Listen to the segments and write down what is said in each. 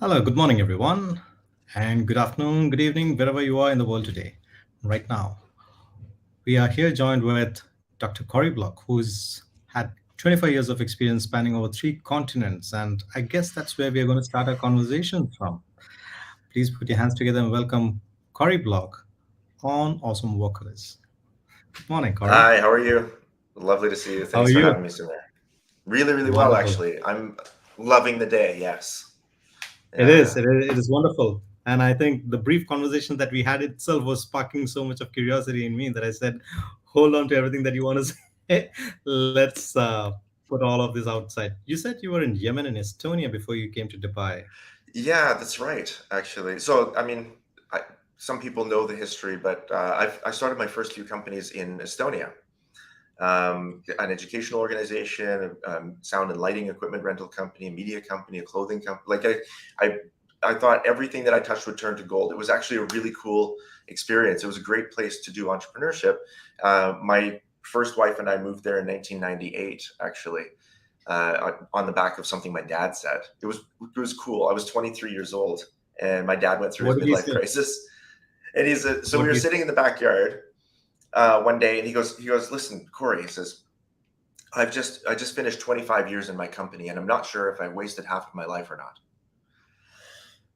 Hello, good morning, everyone, and good afternoon, good evening, wherever you are in the world today. Right now, we are here joined with Dr. Corrie Block, who's had 25 years of experience spanning over three continents, and I guess that's where we are going to start our conversation from. Please put your hands together and welcome Corrie Block on Awesome Workers. Good morning, Corrie. Hi, how are you? Lovely to see you. How are Thanks for having you? me, Samir. Really, really well, Wonderful. actually. I'm loving the day. Yes. It is. Yeah. It is wonderful. And I think the brief conversation that we had itself was sparking so much of curiosity in me that I said, hold on to everything that you want to say. Let's put all of this outside. You said you were in Yemen and Estonia before you came to Dubai. Yeah, that's right, actually. So, I, some people know the history, but I started my first few companies in Estonia, an educational organization, sound and lighting equipment rental company, a media company, a clothing company. I thought everything that I touched would turn to gold. It was actually a really cool experience. It was a great place to do entrepreneurship. My first wife and I moved there in 1998, actually, on the back of something my dad said. It was cool. I was 23 years old, and my dad went through his What did he midlife say? crisis. And so we What were did he sitting say? in the backyard one day, and he goes, listen, Corey, he says, I just finished 25 years in my company, and I'm not sure if I wasted half of my life or not.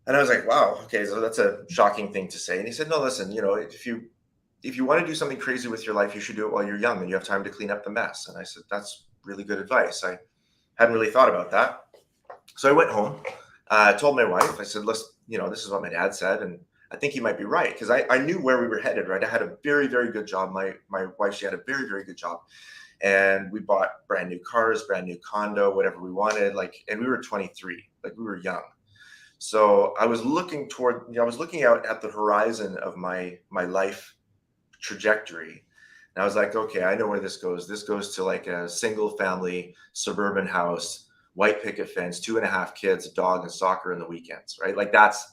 And I was like, wow, okay, so that's a shocking thing to say. And he said, no, listen, if you want to do something crazy with your life, you should do it while you're young and you have time to clean up the mess. And I said, that's really good advice. I hadn't really thought about that. So I went home, told my wife, I said, listen, this is what my dad said. And I think he might be right, because I knew where we were headed, right? I had a very, very good job. My wife, she had a very, very good job. And we bought brand new cars, brand new condo, whatever we wanted. And we were 23, like we were young. So I was looking out at the horizon of my life trajectory. And I was like, okay, I know where this goes. This goes to like a single family suburban house, white picket fence, 2.5 kids, a dog, and soccer in the weekends, right? Like that's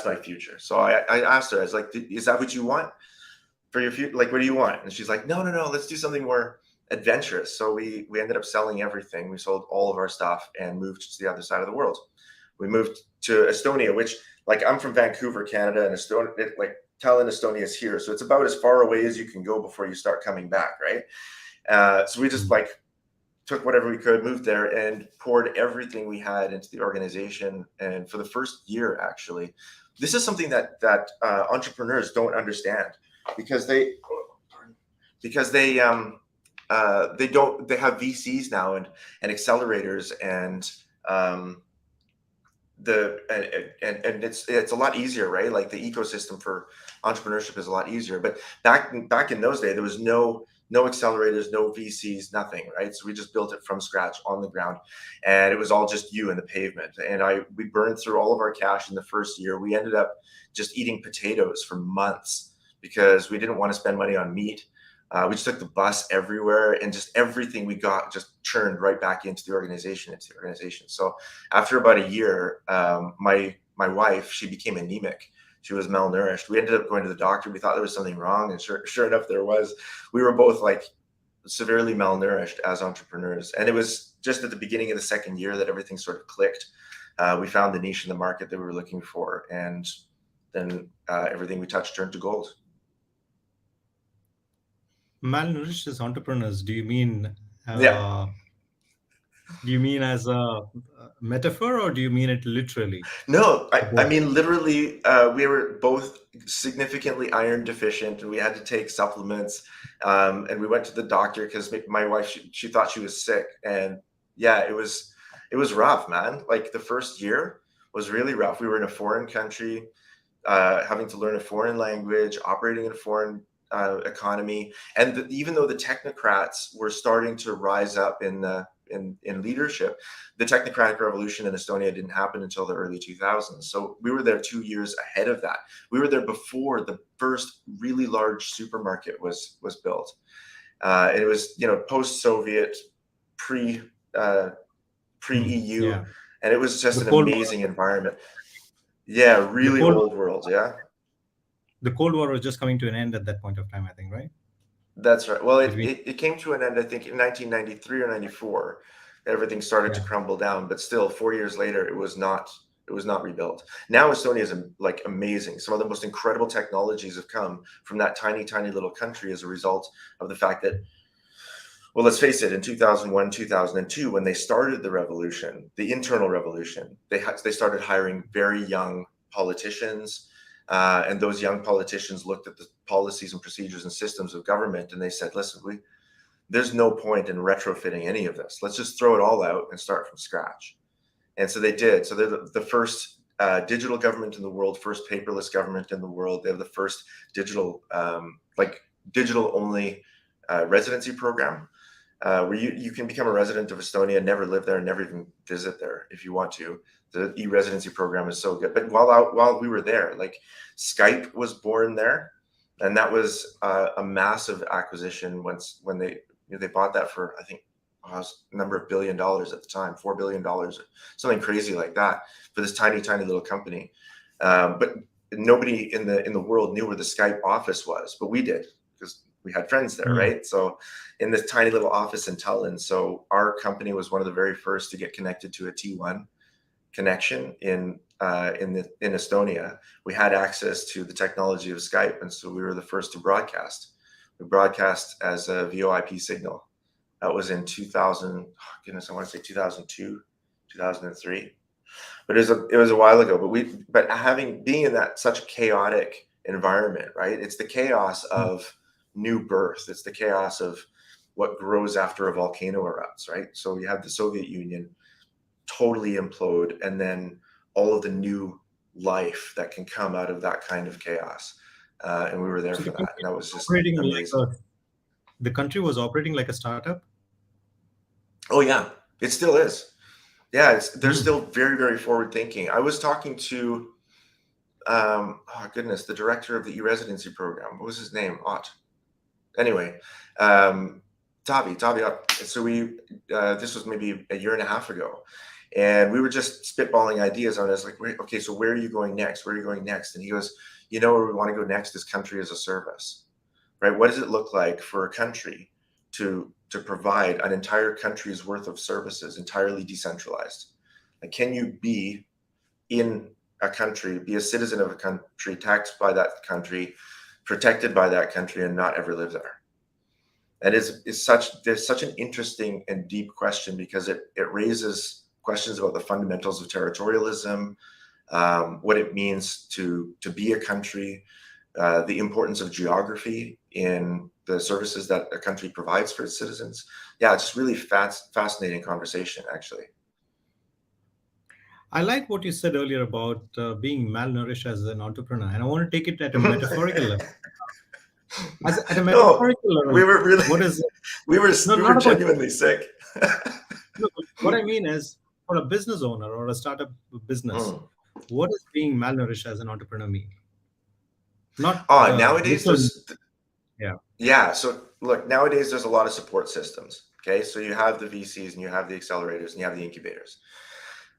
my future. So I asked her, I was like, is that what you want for your future? Like, what do you want? And she's like, no, no, no, let's do something more adventurous. So we ended up selling everything. We sold all of our stuff and moved to the other side of the world. We moved to Estonia, which, like, I'm from Vancouver, Canada, and Estonia, like Tallinn, Estonia is here, so it's about as far away as you can go before you start coming back, right? So we just Mm. like took whatever we could, moved there, and poured everything we had into the organization. And for the first year, actually, this is something that entrepreneurs don't understand, because they have VCs now and accelerators and the and it's a lot easier, right? Like the ecosystem for entrepreneurship is a lot easier. But back in those days, there was no accelerators, no VCs, nothing, right? So we just built it from scratch on the ground, and it was all just you and the pavement. And we burned through all of our cash in the first year. We ended up just eating potatoes for months because we didn't want to spend money on meat. We just took the bus everywhere, and just everything we got just churned right back into the organization. So after about a year, my wife, she became anemic. She was malnourished. We ended up going to the doctor. We thought there was something wrong, and sure enough, there was. We were both like severely malnourished as entrepreneurs, and it was just at the beginning of the second year that everything sort of clicked. We found the niche in the market that we were looking for, and then everything we touched turned to gold. Malnourished as entrepreneurs, Yeah. uh, do you mean as a metaphor or do you mean it literally? No, I Both. mean, literally, we were both significantly iron deficient, and we had to take supplements. And we went to the doctor because my wife, she thought she was sick. And yeah, it was rough, man. Like the first year was really rough. We were in a foreign country, having to learn a foreign language, operating in a foreign economy, and even though the technocrats were starting to rise up in leadership, the technocratic revolution in Estonia didn't happen until the early 2000s. So we were there 2 years ahead of that. We were there before the first really large supermarket was built. It was post-Soviet, pre uh, pre Hmm. EU, Yeah. and it was just The an Cold War. amazing environment. Yeah, The really Cold old world. Yeah. the Cold War was just coming to an end at that point of time, I think, right? That's right. Well, Between it came to an end, I think, in 1993 or 94. Everything started to Yeah. crumble down, but still, 4 years later, it was not It was not rebuilt. Now Estonia is like amazing. Some of the most incredible technologies have come from that tiny, tiny little country as a result of the fact that, well, let's face it, in 2001, 2002, when they started the revolution, the internal revolution, they started hiring very young politicians. And those young politicians looked at the policies and procedures and systems of government, and they said, listen, there's no point in retrofitting any of this. Let's just throw it all out and start from scratch. And so they did. So they're the first digital government in the world, first paperless government in the world. They have the first digital, digital only residency program, where you can become a resident of Estonia, never live there, never even visit there if you want to. The e-residency program is so good. But while we were there, like Skype was born there, and that was a massive acquisition when they bought that for, I think, a number of $1 billion at the time, $4 billion, or something crazy like that, for this tiny, tiny little company. But nobody in the world knew where the Skype office was, but we did, because we had friends there, right? So in this tiny little office in Tallinn. So our company was one of the very first to get connected to a T1 connection in Estonia. We had access to the technology of Skype, and so we were the first to broadcast. We broadcast as a VoIP signal. That was in 2000. Oh, goodness, I want to say 2002, 2003. But it was a while ago. But being in that such a chaotic environment, right? It's the chaos of new birth. It's the chaos of what grows after a volcano erupts, right? So you have the Soviet Union totally implode, and then all of the new life that can come out of that kind of chaos. And we were there So for the that. country And that was was just operating amazing. the country was operating like a startup. Oh yeah, it still is. Yeah, they're still very, very forward thinking. I was talking to, oh goodness, the director of the e-residency program. What was his name? Ott. Anyway, Tavi. So this was maybe a year and a half ago, and we were just spitballing ideas on it. I was like, okay, so where are you going next? Where are you going next? And he goes, where we want to go next is country as a service, right? What does it look like for a country to provide an entire country's worth of services entirely decentralized? Like, can you be in a country, be a citizen of a country, taxed by that country, protected by that country, and not ever live there? That there's such an interesting and deep question, because it raises questions about the fundamentals of territorialism, what it means to be a country, the importance of geography in the services that a country provides for its citizens. Yeah, it's just really fascinating conversation, actually. I like what you said earlier about being malnourished as an entrepreneur, and I want to take it at a metaphorical level. At a No, metaphorical level, we were really, what is no, we not were about genuinely sick. no, what I mean is, for a business owner or a startup business, what does being malnourished as an entrepreneur mean? Not the Nowadays literal, yeah. yeah. So look, nowadays there's a lot of support systems. Okay, so you have the VCs and you have the accelerators and you have the incubators.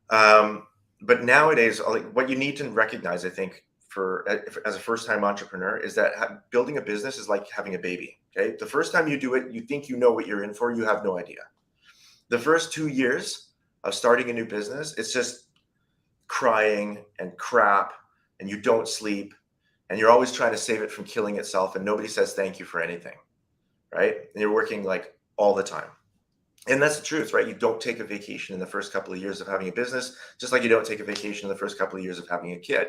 But nowadays, like, what you need to recognize, I think, as a first-time entrepreneur, is that building a business is like having a baby. Okay, the first time you do it, you think you know what you're in for. You have no idea. The first 2 years of starting a new business, it's just crying and crap, and you don't sleep, and you're always trying to save it from killing itself, and nobody says thank you for anything, right? And you're working like all the time. And that's the truth, right? You don't take a vacation in the first couple of years of having a business, just like you don't take a vacation in the first couple of years of having a kid.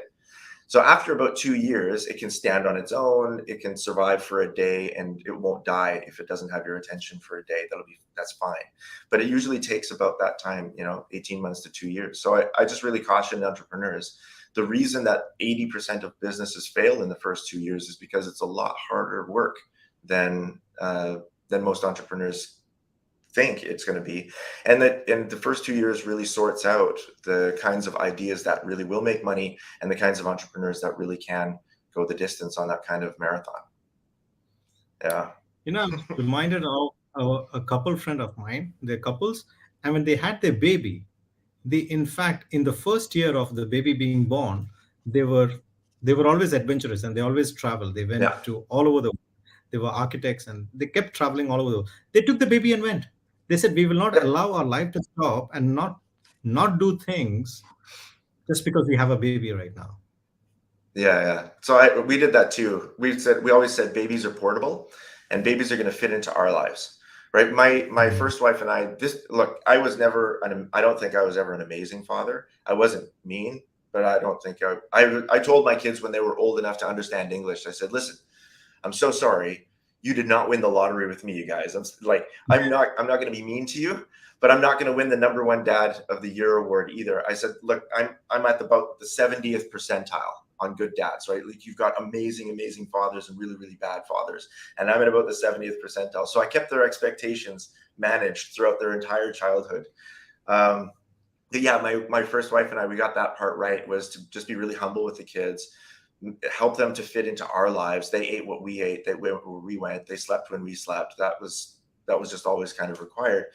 So after about 2 years, it can stand on its own. It can survive for a day, and it won't die if it doesn't have your attention for a day. That's fine. But it usually takes about that time, 18 months to 2 years. So I just really caution entrepreneurs. The reason that 80% of businesses fail in the first 2 years is because it's a lot harder work than most entrepreneurs think it's going to be, and the first 2 years really sorts out the kinds of ideas that really will make money and the kinds of entrepreneurs that really can go the distance on that kind of marathon. Yeah. I'm reminded of a couple friend of mine. They're couples, and when they had their baby, in fact, in the first year of the baby being born, they were always adventurous, and they always traveled. They went Yeah. to all over the world. They were architects, and they kept traveling all over the world. They took the baby and went. They said, we will not Yep. allow our life to stop and not do things just because we have a baby right now. Yeah. So we did that too. We always said babies are portable, and babies are going to fit into our lives, right? My Mm. first wife and I. I was never I don't think I was ever an amazing father. I wasn't mean, but I don't think I told my kids when they were old enough to understand English. I said, listen, I'm so sorry. You did not win the lottery with me, you guys. I'm not going to be mean to you, but I'm not going to win the #1 dad of the year award either. I said, look, I'm at about the 70th percentile on good dads, right? Like you've got amazing fathers and really, really bad fathers. And I'm at about the 70th percentile. So I kept their expectations managed throughout their entire childhood. But yeah, my first wife and I, we got that part right, was to just be really humble with the kids, help them to fit into our lives. They ate what we ate. They went where we went. They slept when we slept. That was just always kind of required.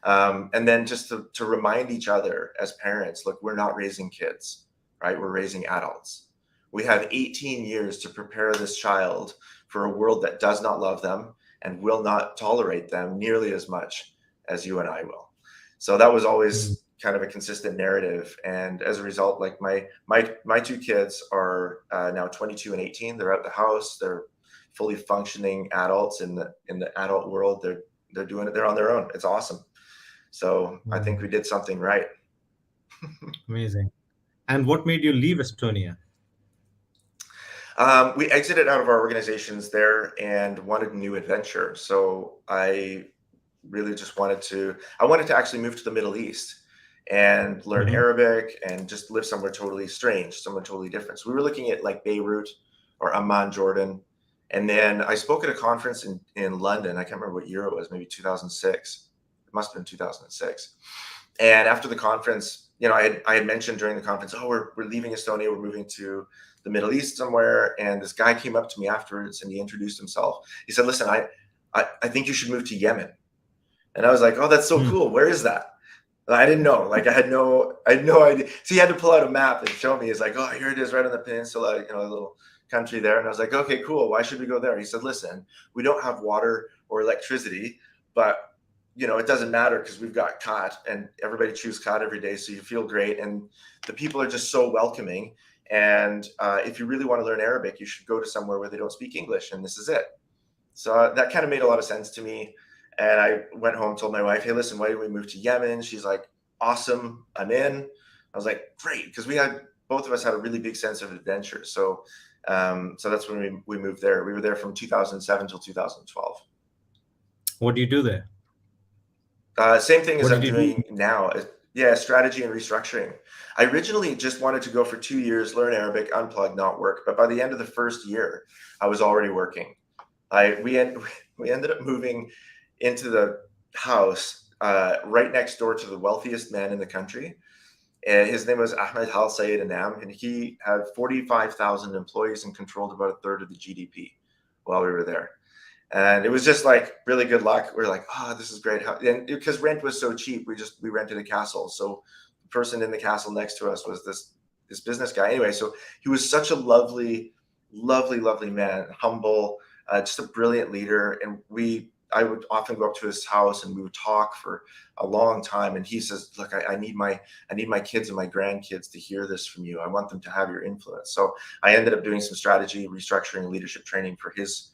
And then just to remind each other as parents, look, we're not raising kids, right? We're raising adults. We have 18 years to prepare this child for a world that does not love them and will not tolerate them nearly as much as you and I will. So that was always kind of a consistent narrative. And as a result, like my two kids are now 22 and 18. They're out the house. They're fully functioning adults in the adult world. They're doing it. They're on their own. It's awesome. So I think we did something right. Amazing. And what made you leave Estonia? We exited out of our organizations there and wanted a new adventure. So I really just wanted to actually move to the Middle East and learn Arabic and just live somewhere totally strange, somewhere totally different. So we were looking at like Beirut or Amman, Jordan. And then I spoke at a conference in London. I can't remember what year it was, maybe 2006. It must have been 2006. And after the conference, I had mentioned during the conference, oh, we're leaving Estonia, we're moving to the Middle East somewhere. And this guy came up to me afterwards and he introduced himself. He said, listen, I think you should move to Yemen. And I was like, oh, that's so cool. Where is that? I didn't know. Like I had no idea. So he had to pull out a map and show me. He's like, oh, here it is right on the peninsula, a little country there. And I was like, okay, cool. Why should we go there? He said, listen, we don't have water or electricity, but it doesn't matter because we've got khat and everybody chews khat every day. So you feel great. And the people are just so welcoming. And if you really want to learn Arabic, you should go to somewhere where they don't speak English. And this is it. So that kind of made a lot of sense to me. And I went home, told my wife, hey, listen, why did we move to Yemen? She's like, awesome, I'm in. I was like, great, because both of us had a really big sense of adventure. So that's when we moved there. We were there from 2007 till 2012. What do you do there? Same thing as I'm doing now. Yeah, strategy and restructuring. I originally just wanted to go for 2 years, learn Arabic, unplug, not work. But by the end of the first year, I was already working. We ended up moving into the house right next door to the wealthiest man in the country. And his name was Ahmed Al Sayed Anam, and he had 45,000 employees and controlled about a third of the GDP while we were there. And it was just like really good luck. We were like, oh, this is great. And because rent was so cheap, we rented a castle. So the person in the castle next to us was this business guy. Anyway, so he was such a lovely, lovely, lovely man, humble, just a brilliant leader. And I would often go up to his house and we would talk for a long time. And he says, look, I need my kids and my grandkids to hear this from you. I want them to have your influence. So I ended up doing some strategy, restructuring, leadership training for his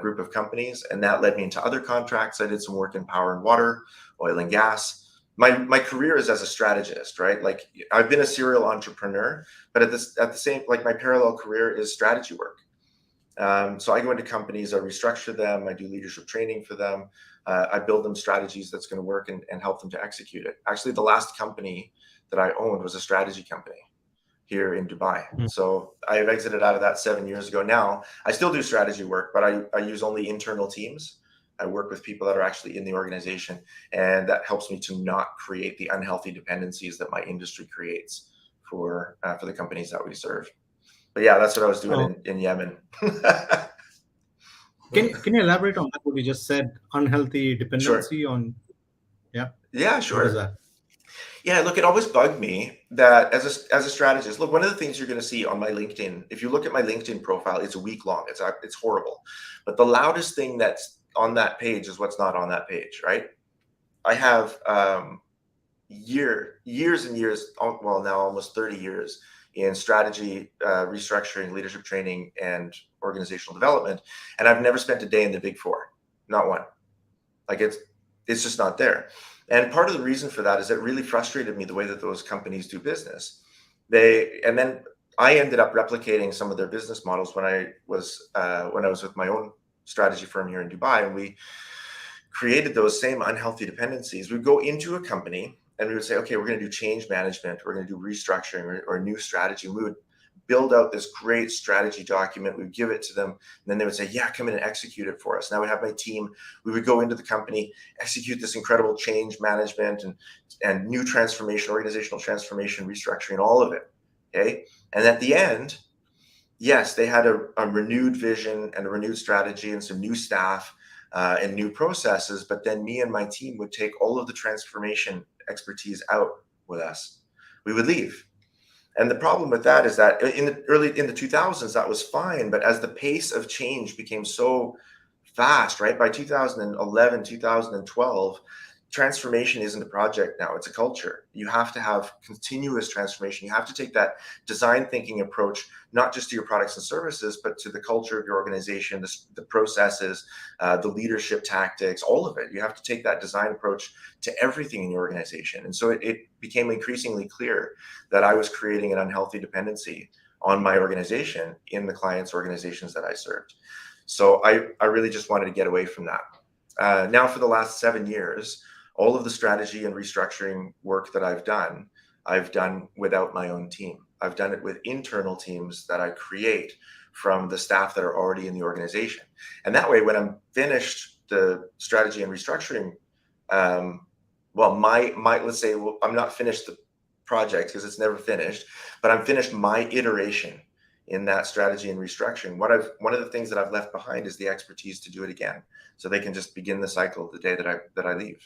group of companies. And that led me into other contracts. I did some work in power and water, oil and gas. My career is as a strategist, right? Like I've been a serial entrepreneur, but at the same, like my parallel career is strategy work. So I go into companies, I restructure them, I do leadership training for them, I build them strategies that's going to work and help them to execute it. Actually, the last company that I owned was a strategy company here in Dubai. So I have exited out of that 7 years ago. Now I still do strategy work, but I use only internal teams. I work with people that are actually in the organization, and that helps me to not create the unhealthy dependencies that my industry creates for the companies that we serve. But yeah, that's what I was doing in Yemen. Can you elaborate on that? What you just said, unhealthy dependency on? Yeah, sure. What is that? Yeah, look, it always bugged me that as a strategist, look, one of the things you're going to see on my LinkedIn, if you look at my LinkedIn profile, it's a week long. It's horrible. But the loudest thing that's on that page is what's not on that page, right? I have years and years, well, now almost 30 years in strategy, restructuring, leadership training, and organizational development. And I've never spent a day in the Big Four, not one. Like it's just not there. And part of the reason for that is it really frustrated me the way that those companies do business. And then I ended up replicating some of their business models when I was with my own strategy firm here in Dubai, and we created those same unhealthy dependencies. We'd go into a company and we would say, okay, we're going to do change management, we're going to do restructuring or new strategy. We would build out this great strategy document. We'd give it to them, and then they would say, yeah, come in and execute it for us. Now we have my team. We would go into the company, execute this incredible change management and new transformation, organizational transformation, restructuring, all of it. Okay. And at the end, yes, they had a renewed vision and a renewed strategy and some new staff and new processes. But then me and my team would take all of the transformation expertise out with us. We would leave. And the problem with that is that in the 2000s, that was fine. But as the pace of change became so fast, right? By 2011, 2012, transformation isn't a project now, it's a culture. You have to have continuous transformation. You have to take that design thinking approach, not just to your products and services, but to the culture of your organization, the processes, the leadership tactics, all of it. You have to take that design approach to everything in your organization. And so it became increasingly clear that I was creating an unhealthy dependency on my organization in the clients' organizations that I served. So I really just wanted to get away from that. Now for the last 7 years, all of the strategy and restructuring work that I've done without my own team. I've done it with internal teams that I create from the staff that are already in the organization. And that way, when I'm finished the strategy and restructuring, let's say, well, I'm not finished the project because it's never finished, but I'm finished my iteration in that strategy and restructuring. One of the things that I've left behind is the expertise to do it again, so they can just begin the cycle the day that I leave.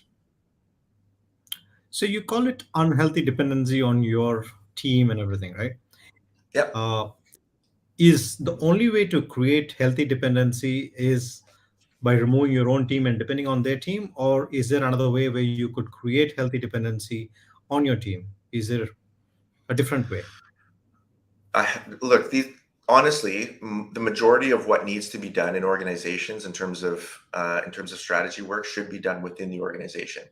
So you call it unhealthy dependency on your team and everything, right? Yep. Is the only way to create healthy dependency is by removing your own team and depending on their team, or is there another way where you could create healthy dependency on your team? Is there a different way? Look, honestly, the majority of what needs to be done in organizations in terms of strategy work should be done within the organization.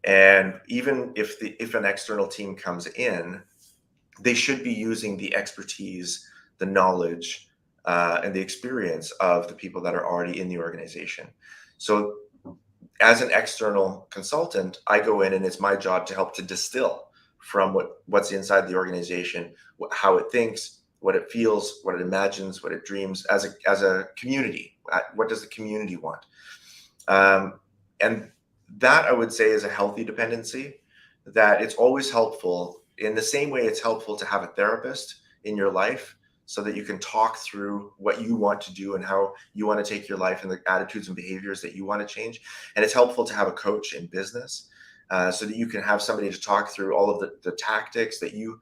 And even if an external team comes in, they should be using the expertise, the knowledge, and the experience of the people that are already in the organization. So as an external consultant, I go in and it's my job to help to distill from what's inside the organization, how it thinks, what it feels, what it imagines, what it dreams as a community. What does the community want? And that, I would say, is a healthy dependency, that it's always helpful. In the same way it's helpful to have a therapist in your life so that you can talk through what you want to do and how you want to take your life and the attitudes and behaviors that you want to change. And it's helpful to have a coach in business so that you can have somebody to talk through all of the tactics that you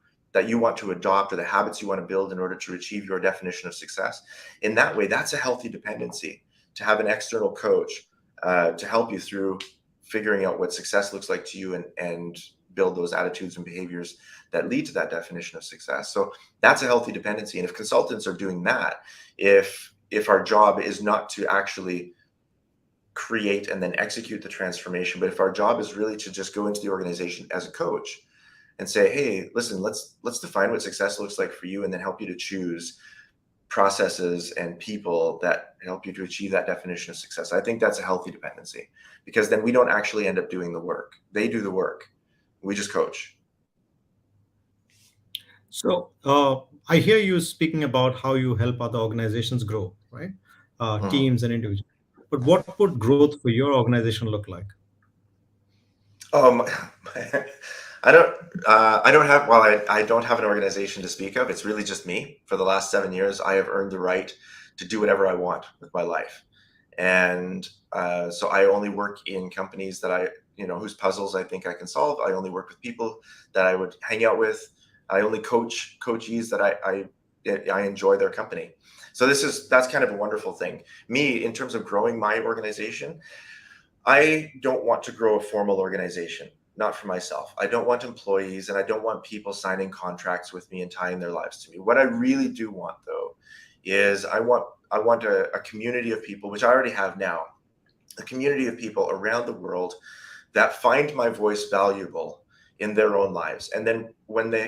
want to adopt or the habits you want to build in order to achieve your definition of success. In that way, that's a healthy dependency, to have an external coach to help you through figuring out what success looks like to you and build those attitudes and behaviors that lead to that definition of success. So that's a healthy dependency. And if consultants are doing that, if our job is not to actually create and then execute the transformation, but if our job is really to just go into the organization as a coach and say, hey, listen, let's define what success looks like for you, and then help you to choose processes and people that help you to achieve that definition of success. I think that's a healthy dependency, because then we don't actually end up doing the work. They do the work. We just coach. So I hear you speaking about how you help other organizations grow, right? Teams and individuals. But what would growth for your organization look like? I don't have, well, I don't have an organization to speak of. It's really just me. For the last 7 years, I have earned the right to do whatever I want with my life. And so I only work in companies that whose puzzles I think I can solve. I only work with people that I would hang out with. I only coach coachees that I enjoy their company. So that's kind of a wonderful thing. Me, in terms of growing my organization, I don't want to grow a formal organization. not for myself. I don't want employees, and I don't want people signing contracts with me and tying their lives to me. What I really do want, though, is I want a community of people, which I already have now, a community of people around the world that find my voice valuable in their own lives. And then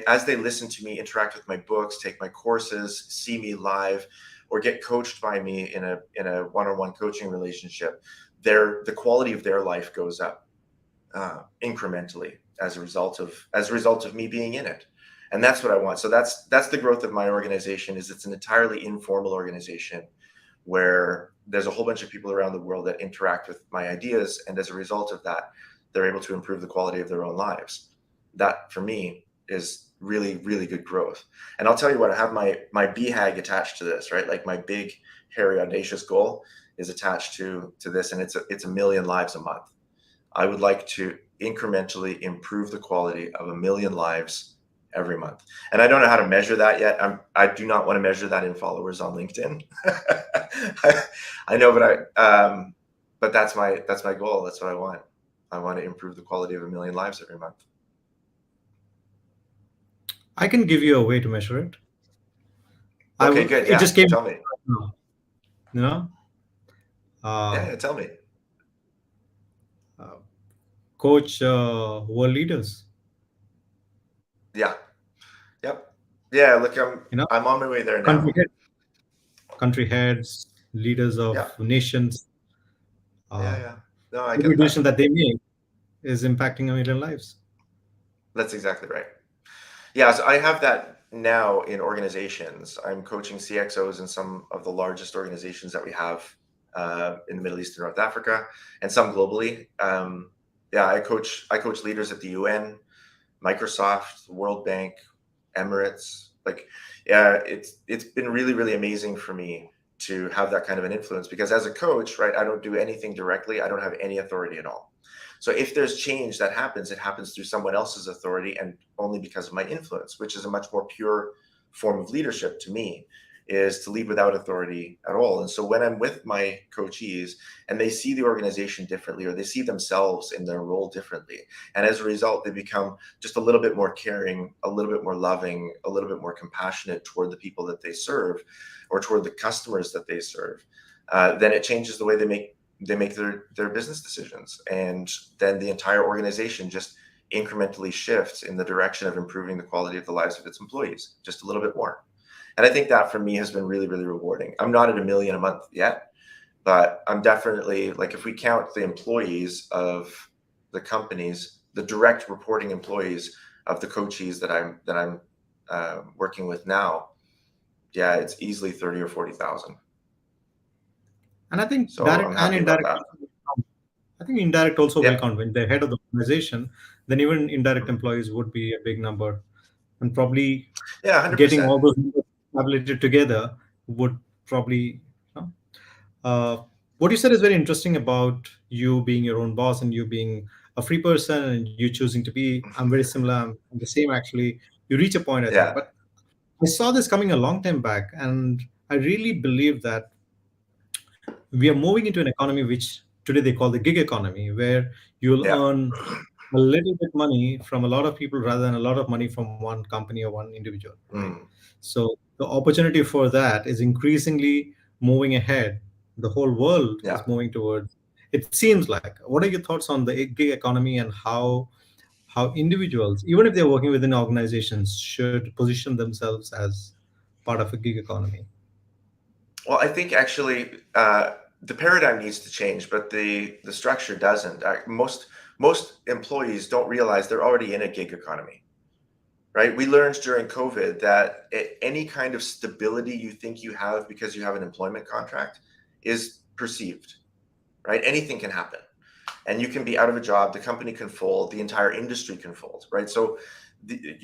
as they listen to me, interact with my books, take my courses, see me live, or get coached by me in a one-on-one coaching relationship, the quality of their life goes up incrementally as a result of me being in it. And that's what I want. So that's the growth of my organization. Is it's an entirely informal organization where there's a whole bunch of people around the world that interact with my ideas, and as a result of that, they're able to improve the quality of their own lives. That for me is really, really good growth. And I'll tell you what, I have my BHAG attached to this, right? Like my big, hairy, audacious goal is attached to this, and it's 1 million lives a month. I would like to incrementally improve the quality of 1 million lives every month. And I don't know how to measure that yet. I do not want to measure that in followers on LinkedIn. I know, but that's my goal. That's what I want. I want to improve the quality of 1 million lives every month. I can give you a way to measure it. Okay, good. It Yeah, just came, tell me. you know, uh, Yeah, tell me. uh, coach world leaders. Yeah. Yep. Yeah. Look, You know, I'm on my way there country now. head, country heads, leaders of Yeah. nations. Yeah. Uh, Yeah. No, I every get that. decision that they make is impacting 1 million lives. That's exactly right. Yeah, so I have that now in organizations. I'm coaching CXOs in some of the largest organizations that we have in the Middle East and North Africa, and some globally. Yeah, I coach leaders at the UN, Microsoft, World Bank, Emirates. Like, yeah, it's been really, really amazing for me to have that kind of an influence, because as a coach, right, I don't do anything directly. I don't have any authority at all. So if there's change that happens, it happens through someone else's authority and only because of my influence, which is a much more pure form of leadership to me, is to lead without authority at all. And so when I'm with my coachees and they see the organization differently, or they see themselves in their role differently, and as a result, they become just a little bit more caring, a little bit more loving, a little bit more compassionate toward the people that they serve, or toward the customers that they serve, then it changes the way they make their business decisions, and then the entire organization just incrementally shifts in the direction of improving the quality of the lives of its employees just a little bit more. And I think that for me has been really, really rewarding. I'm not at 1 million a month yet, but I'm definitely, like, if we count the employees of the companies, the direct reporting employees of the coachees that I'm working with now, yeah, it's easily 30 or 40,000. And I think So direct I'm and happy about indirect. that. I think indirect also will Yep. count. When the head of the organization, then even indirect employees would be a big number, and probably Yeah, getting 100%. all those numbers tabulated together would probably. You know, what you said is very interesting about you being your own boss and you being a free person and you choosing to be. I'm very similar. I'm the same actually. You reach a point, I think, Yeah. but I saw this coming a long time back, and I really believe that we are moving into an economy which today they call the gig economy, where you'll Yeah. earn a little bit money from a lot of people rather than a lot of money from one company or one individual, right? Mm, So the opportunity for that is increasingly moving ahead. The whole world yeah. is moving towards. It seems like. What are your thoughts on the gig economy and how individuals, even if they're working within organizations, should position themselves as part of a gig economy? Well, I think actually the paradigm needs to change, but the structure doesn't. Most employees don't realize they're already in a gig economy, right? We learned during COVID that any kind of stability you think you have because you have an employment contract is perceived, right? Anything can happen, and you can be out of a job, the company can fold, the entire industry can fold, right? So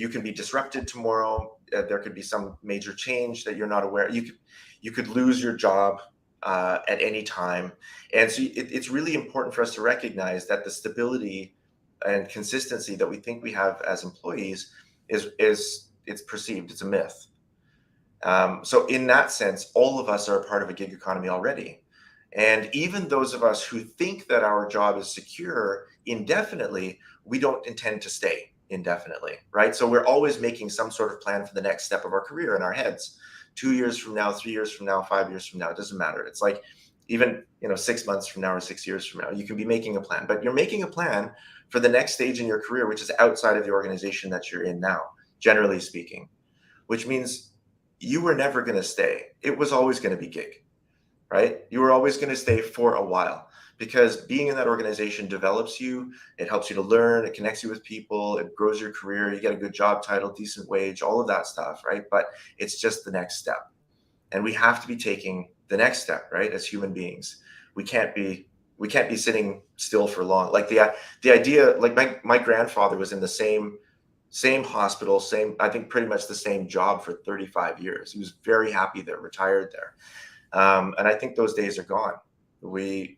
you can be disrupted tomorrow. There could be some major change that you're not aware. You could lose your job at any time, and so it's really important for us to recognize that the stability and consistency that we think we have as employees is it's perceived. It's a myth. So in that sense, all of us are a part of a gig economy already. And even those of us who think that our job is secure indefinitely, we don't intend to stay indefinitely, right? So we're always making some sort of plan for the next step of our career in our heads. 2 years from now, 3 years from now, 5 years from now, it doesn't matter. It's like even 6 months from now or 6 years from now, you can be making a plan, but you're making a plan for the next stage in your career, which is outside of the organization that you're in now, generally speaking, which means you were never going to stay. It was always going to be gig, right? You were always going to stay for a while, because being in that organization develops you. It helps you to learn. It connects you with people. It grows your career. You get a good job title, decent wage, all of that stuff, right? But it's just the next step. And we have to be taking the next step, right? As human beings, we can't be sitting still for long. Like the idea, like my grandfather was in the same hospital, I think pretty much the same job for 35 years. He was very happy there, retired there. And I think those days are gone. We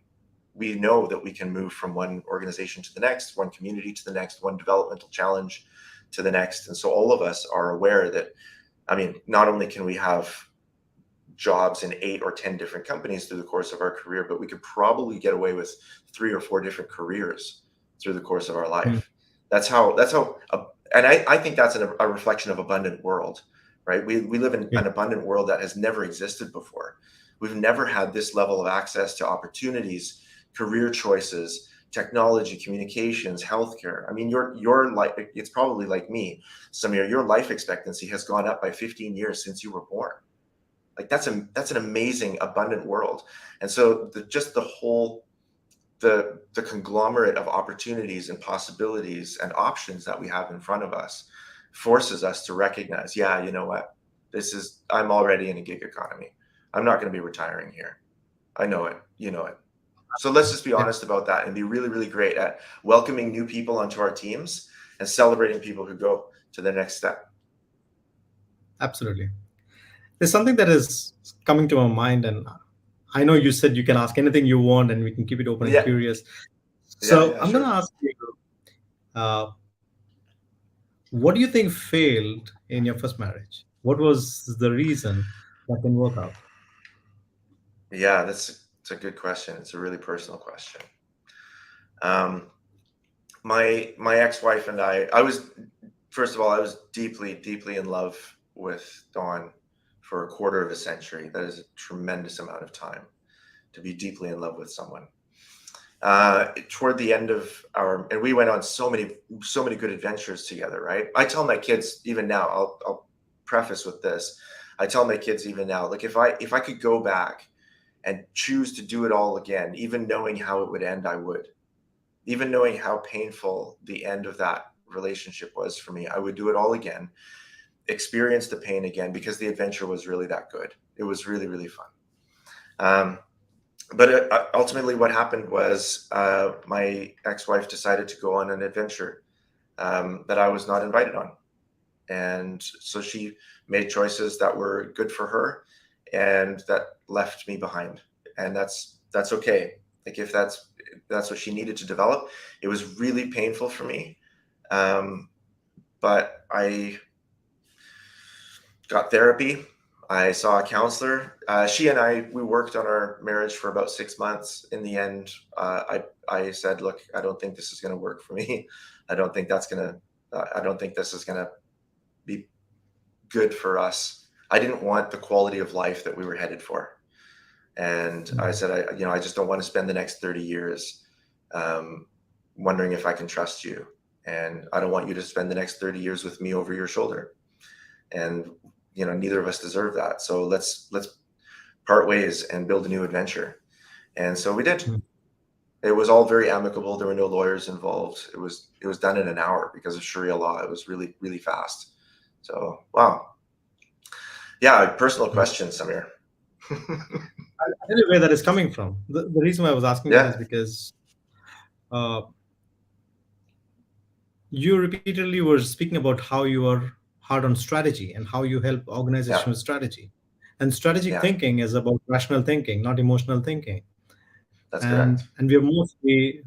know that we can move from one organization to the next, one community to the next, one developmental challenge to the next. And so all of us are aware that, I mean, not only can we have jobs in 8 or 10 different companies through the course of our career, but we could probably get away with 3 or 4 different careers through the course of our Mm. life. That's how, and I think that's a reflection of abundant world, right? We live in Yeah. an abundant world that has never existed before. We've never had this level of access to opportunities, career choices, technology, communications, healthcare. I mean, your life, it's probably like me, Samir, your life expectancy has gone up by 15 years since you were born. Like that's an amazing, abundant world. And so the conglomerate of opportunities and possibilities and options that we have in front of us forces us to recognize, yeah, you know what, I'm already in a gig economy. I'm not going to be retiring here. I know it. You know it. So let's just be Yeah, honest about that and be really, really great at welcoming new people onto our teams and celebrating people who go to the next step. absolutely. There's something that is coming to my mind, and I know you said you can ask anything you want, and we can keep it open and Yeah. curious. Yeah. So Yeah. I'm going Sure. to ask you, uh, what do you think failed in your first marriage? What was the reason that didn't work out? Yeah. It's a good question. It's a really personal question. Um, my ex-wife and I was, first of all, I was deeply, deeply in love with Dawn for a quarter of a century. That is a tremendous amount of time to be deeply in love with someone. Toward the end of and we went on so many good adventures together, right? I tell my kids even now, I'll preface with this. I tell my kids even now, like if I could go back and choose to do it all again, even knowing how it would end, I would. Even knowing how painful the end of that relationship was for me, I would do it all again, experience the pain again, because the adventure was really that good. It was really, really fun. But ultimately, what happened was my ex-wife decided to go on an adventure that I was not invited on, and so she made choices that were good for her, and that left me behind. And that's okay. Like if that's what she needed to develop. It was really painful for me, but I got therapy. I saw a counselor. She and we worked on our marriage for about 6 months. In the end, I said, look, I don't think this is going to work for me. I don't think this is going to be good for us. I didn't want the quality of life that we were headed for. And I said, I just don't want to spend the next 30 years wondering if I can trust you. And I don't want you to spend the next 30 years with me over your shoulder. And neither of us deserve that. So let's part ways and build a new adventure. And so we did. Mm. It was all very amicable. There were no lawyers involved. It was done in an hour because of Sharia law. It was really, really fast. So wow. Yeah, personal question, Samir. I don't know where that is coming from. The reason why I was asking that Yeah, is because uh, you repeatedly were speaking about how you are hard on strategy and how you help yeah, organization with strategy. And strategic yeah. thinking is about rational thinking, not emotional thinking. That's And correct. we are mostly,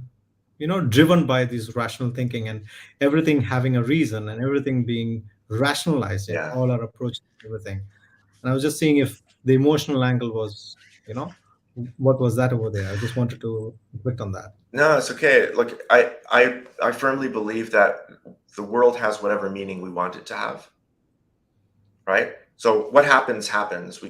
driven by this rational thinking and everything having a reason and everything being rationalized in Yeah, all our approach to everything. And I was just seeing if the emotional angle was, you know, what was that over there? I just wanted to reflect on that. No, it's okay. Look, I firmly believe that the world has whatever meaning we want it to have, right? So what happens happens.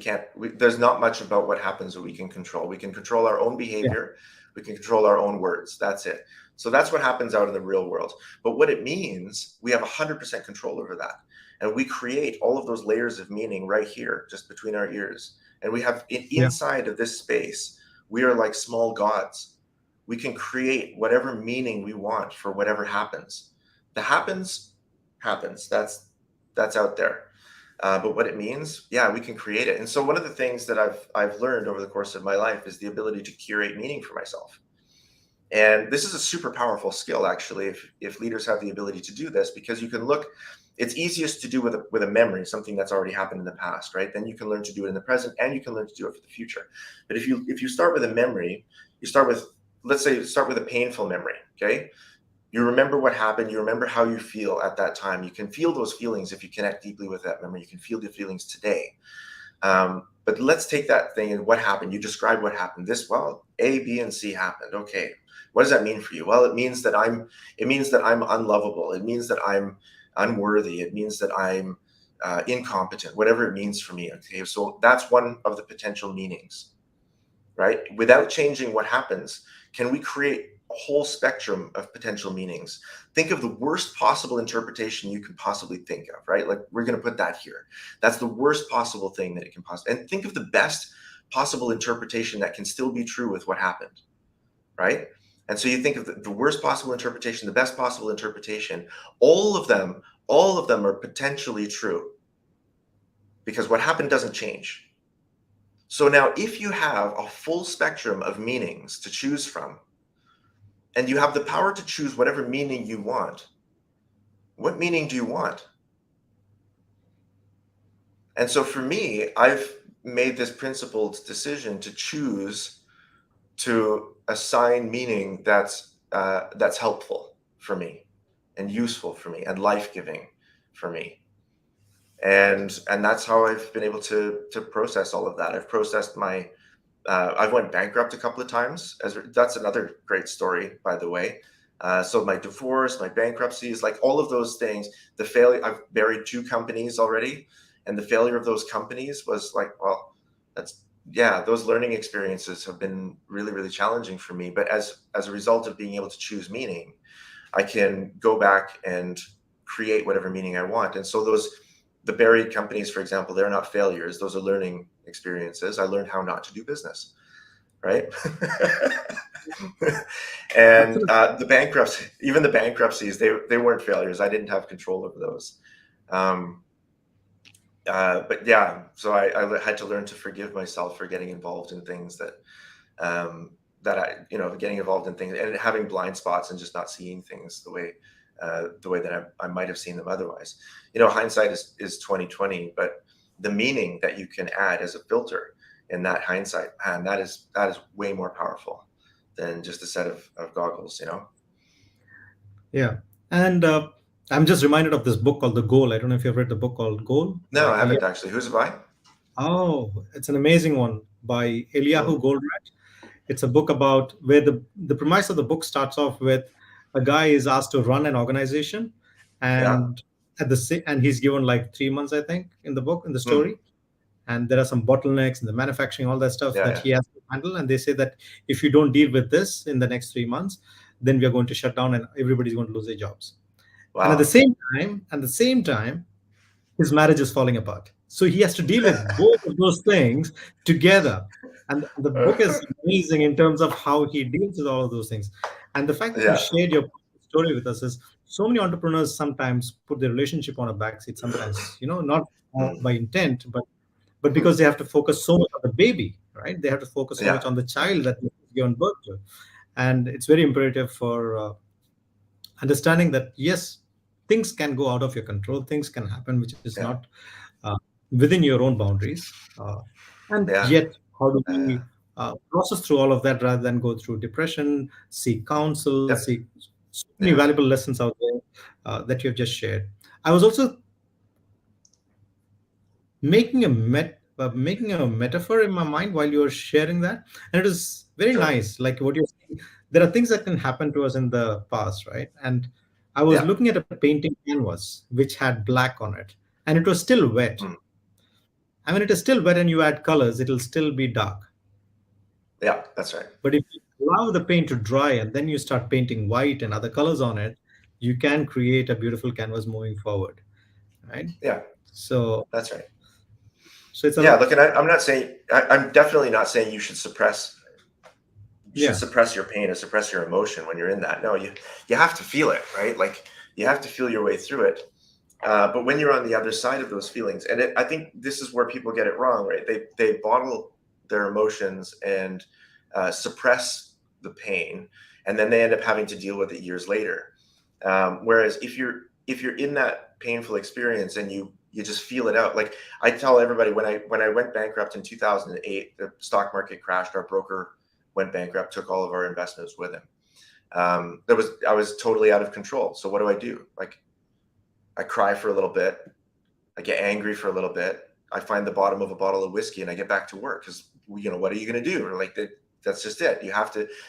There's not much about what happens that we can control. We can control our own Yeah, behavior. We can control our own words. That's it. So that's what happens out in the real world. But what it means, we have 100% control over that. And we create all of those layers of meaning right here, just between our ears. And we have yeah, inside of this space, we are like small gods. We can create whatever meaning we want for whatever happens. The happens. That's out there. But what it means, yeah, we can create it. And so one of the things that I've learned over the course of my life is the ability to curate meaning for myself. And this is a super powerful skill, actually, if leaders have the ability to do this, because you can look. It's easiest to do with a memory, something that's already happened in the past, right? Then you can learn to do it in the present, and you can learn to do it for the future. But if you start with a memory, you start with, let's say, start with a painful memory, okay? You remember what happened. You remember how you feel at that time. You can feel those feelings if you connect deeply with that memory. You can feel the feelings today. But let's take that thing and what happened. You describe what happened. Well, A, B, and C happened. Okay, what does that mean for you? Well, it means that I'm unlovable. It means that I'm unworthy. It means that I'm incompetent. Whatever it means for me. Okay, so that's one of the potential meanings, right? Without changing what happens, can we create a whole spectrum of potential meanings? Think of the worst possible interpretation you can possibly think of, right? Like, we're going to put that here. That's the worst possible thing that it can possibly, and think of the best possible interpretation that can still be true with what happened, right? And so you think of the worst possible interpretation, the best possible interpretation, all of them are potentially true, because what happened doesn't change. So now, if you have a full spectrum of meanings to choose from, and you have the power to choose whatever meaning you want, what meaning do you want? And so for me, I've made this principled decision to choose to assign meaning that's helpful for me, and useful for me, and life-giving for me. And that's how I've been able to process all of that. I've processed my I've went bankrupt a couple of times. That's another great story, by the way. So my divorce, my bankruptcies, like all of those things, the failure. I've buried 2 companies already, and the failure of those companies was like, well, that's yeah. Those learning experiences have been really, really challenging for me. But as a result of being able to choose meaning, I can go back and create whatever meaning I want. And so the buried companies, for example, they're not failures. Those are learning experiences. I learned how not to do business, right? And absolutely. even the bankruptcies, they weren't failures. I didn't have control over those. Um, but yeah, so I had to learn to forgive myself for getting involved in things that getting involved in things and having blind spots and just not seeing things the way that I might have seen them otherwise. Hindsight is 2020, but the meaning that you can add as a filter in that hindsight, and that is way more powerful than just a set of goggles. Yeah. And I'm just reminded of this book called The Goal. I don't know if you've read the book called Goal No, by I Eliyahu. haven't actually. Who's it by? Oh, it's an amazing one by Eliyahu Mm, Goldratt. It's a book about where the premise of the book starts off with a guy is asked to run an organization, yeah. and and he's given like 3 months, I think, in the book, in the Mm, story. And there are some bottlenecks in the manufacturing, all that stuff yeah, that yeah. he has to handle. And they say that if you don't deal with this in the next 3 months, then we are going to shut down and everybody's going to lose their jobs. And Wow. at the same time, his marriage is falling apart. So he has to deal with both of those things together. And the book is amazing in terms of how he deals with all of those things. And the fact that you Yeah. shared your story with us is so many entrepreneurs sometimes put their relationship on a backseat, sometimes, not Mm, by intent, but mm, because they have to focus so much on the baby, right? They have to focus so much yeah. on the child that is given birth to. And it's very imperative for understanding that yes, things can go out of your control, things can happen which is Yeah. not uh, within your own boundaries, and Yeah. yet how do Uh, we process through all of that rather than go through depression, seek counsel, yep. seek so many Yeah. valuable lessons out there that you have just shared. I was also making a met making a metaphor in my mind while you were sharing that, and it is very Sure. nice. Like what you're saying, there are things that can happen to us in the past, right? And I was Yeah. looking at a painting canvas which had black on it, and it was still wet. Mm. I mean, it is still wet, and you add colors, it'll still be dark. Yeah, that's right. But if you allow the paint to dry and then you start painting white and other colors on it, you can create a beautiful canvas moving forward, right? Yeah, So, that's right. so it's Yeah, a look, and I'm not saying I'm definitely not saying you should yeah, suppress your pain or suppress your emotion when you're in that. No, you have to feel it, right? Like you have to feel your way through it. But when you're on the other side of those feelings, and I think this is where people get it wrong, right? They bottle their emotions and suppress the pain, and then they end up having to deal with it years later. Whereas if you're in that painful experience and you just feel it out, like I tell everybody, when I went bankrupt in 2008, the stock market crashed, our broker went bankrupt, took all of our investments with him. I was totally out of control. So what do? Like I cry for a little bit, I get angry for a little bit, I find the bottom of a bottle of whiskey, and I get back to work because what are you going to do? Like that's just it.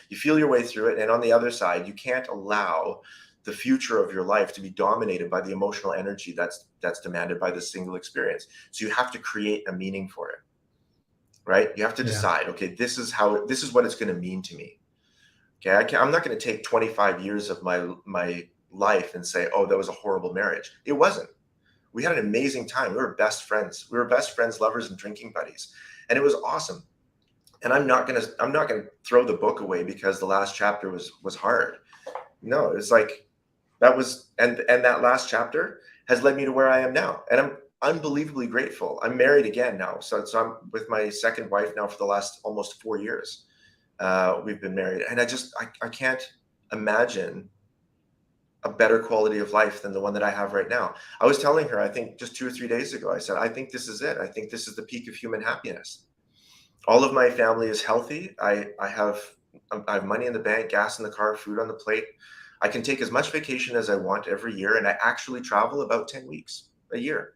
You feel your way through it, and on the other side, you can't allow the future of your life to be dominated by the emotional energy that's demanded by this single experience. So you have to create a meaning for it, right? You have to yeah, decide, okay, this is what it's going to mean to me. Okay, I'm not going to take 25 years of my life and say, oh, that was a horrible marriage. It wasn't. We had an amazing time. We were best friends. We were best friends, lovers, and drinking buddies, and it was awesome. And I'm not gonna throw the book away because the last chapter was hard. No, it's like that was and that last chapter has led me to where I am now, and I'm unbelievably grateful. I'm married again now, so I'm with my second wife now for the last almost 4 years. We've been married, and I can't imagine a better quality of life than the one that I have right now. I was telling her, I think just 2 or 3 days ago, I said, I think this is it. I think this is the peak of human happiness. All of my family is healthy. I have money in the bank, gas in the car, food on the plate. I can take as much vacation as I want every year, and I actually travel about 10 weeks a year.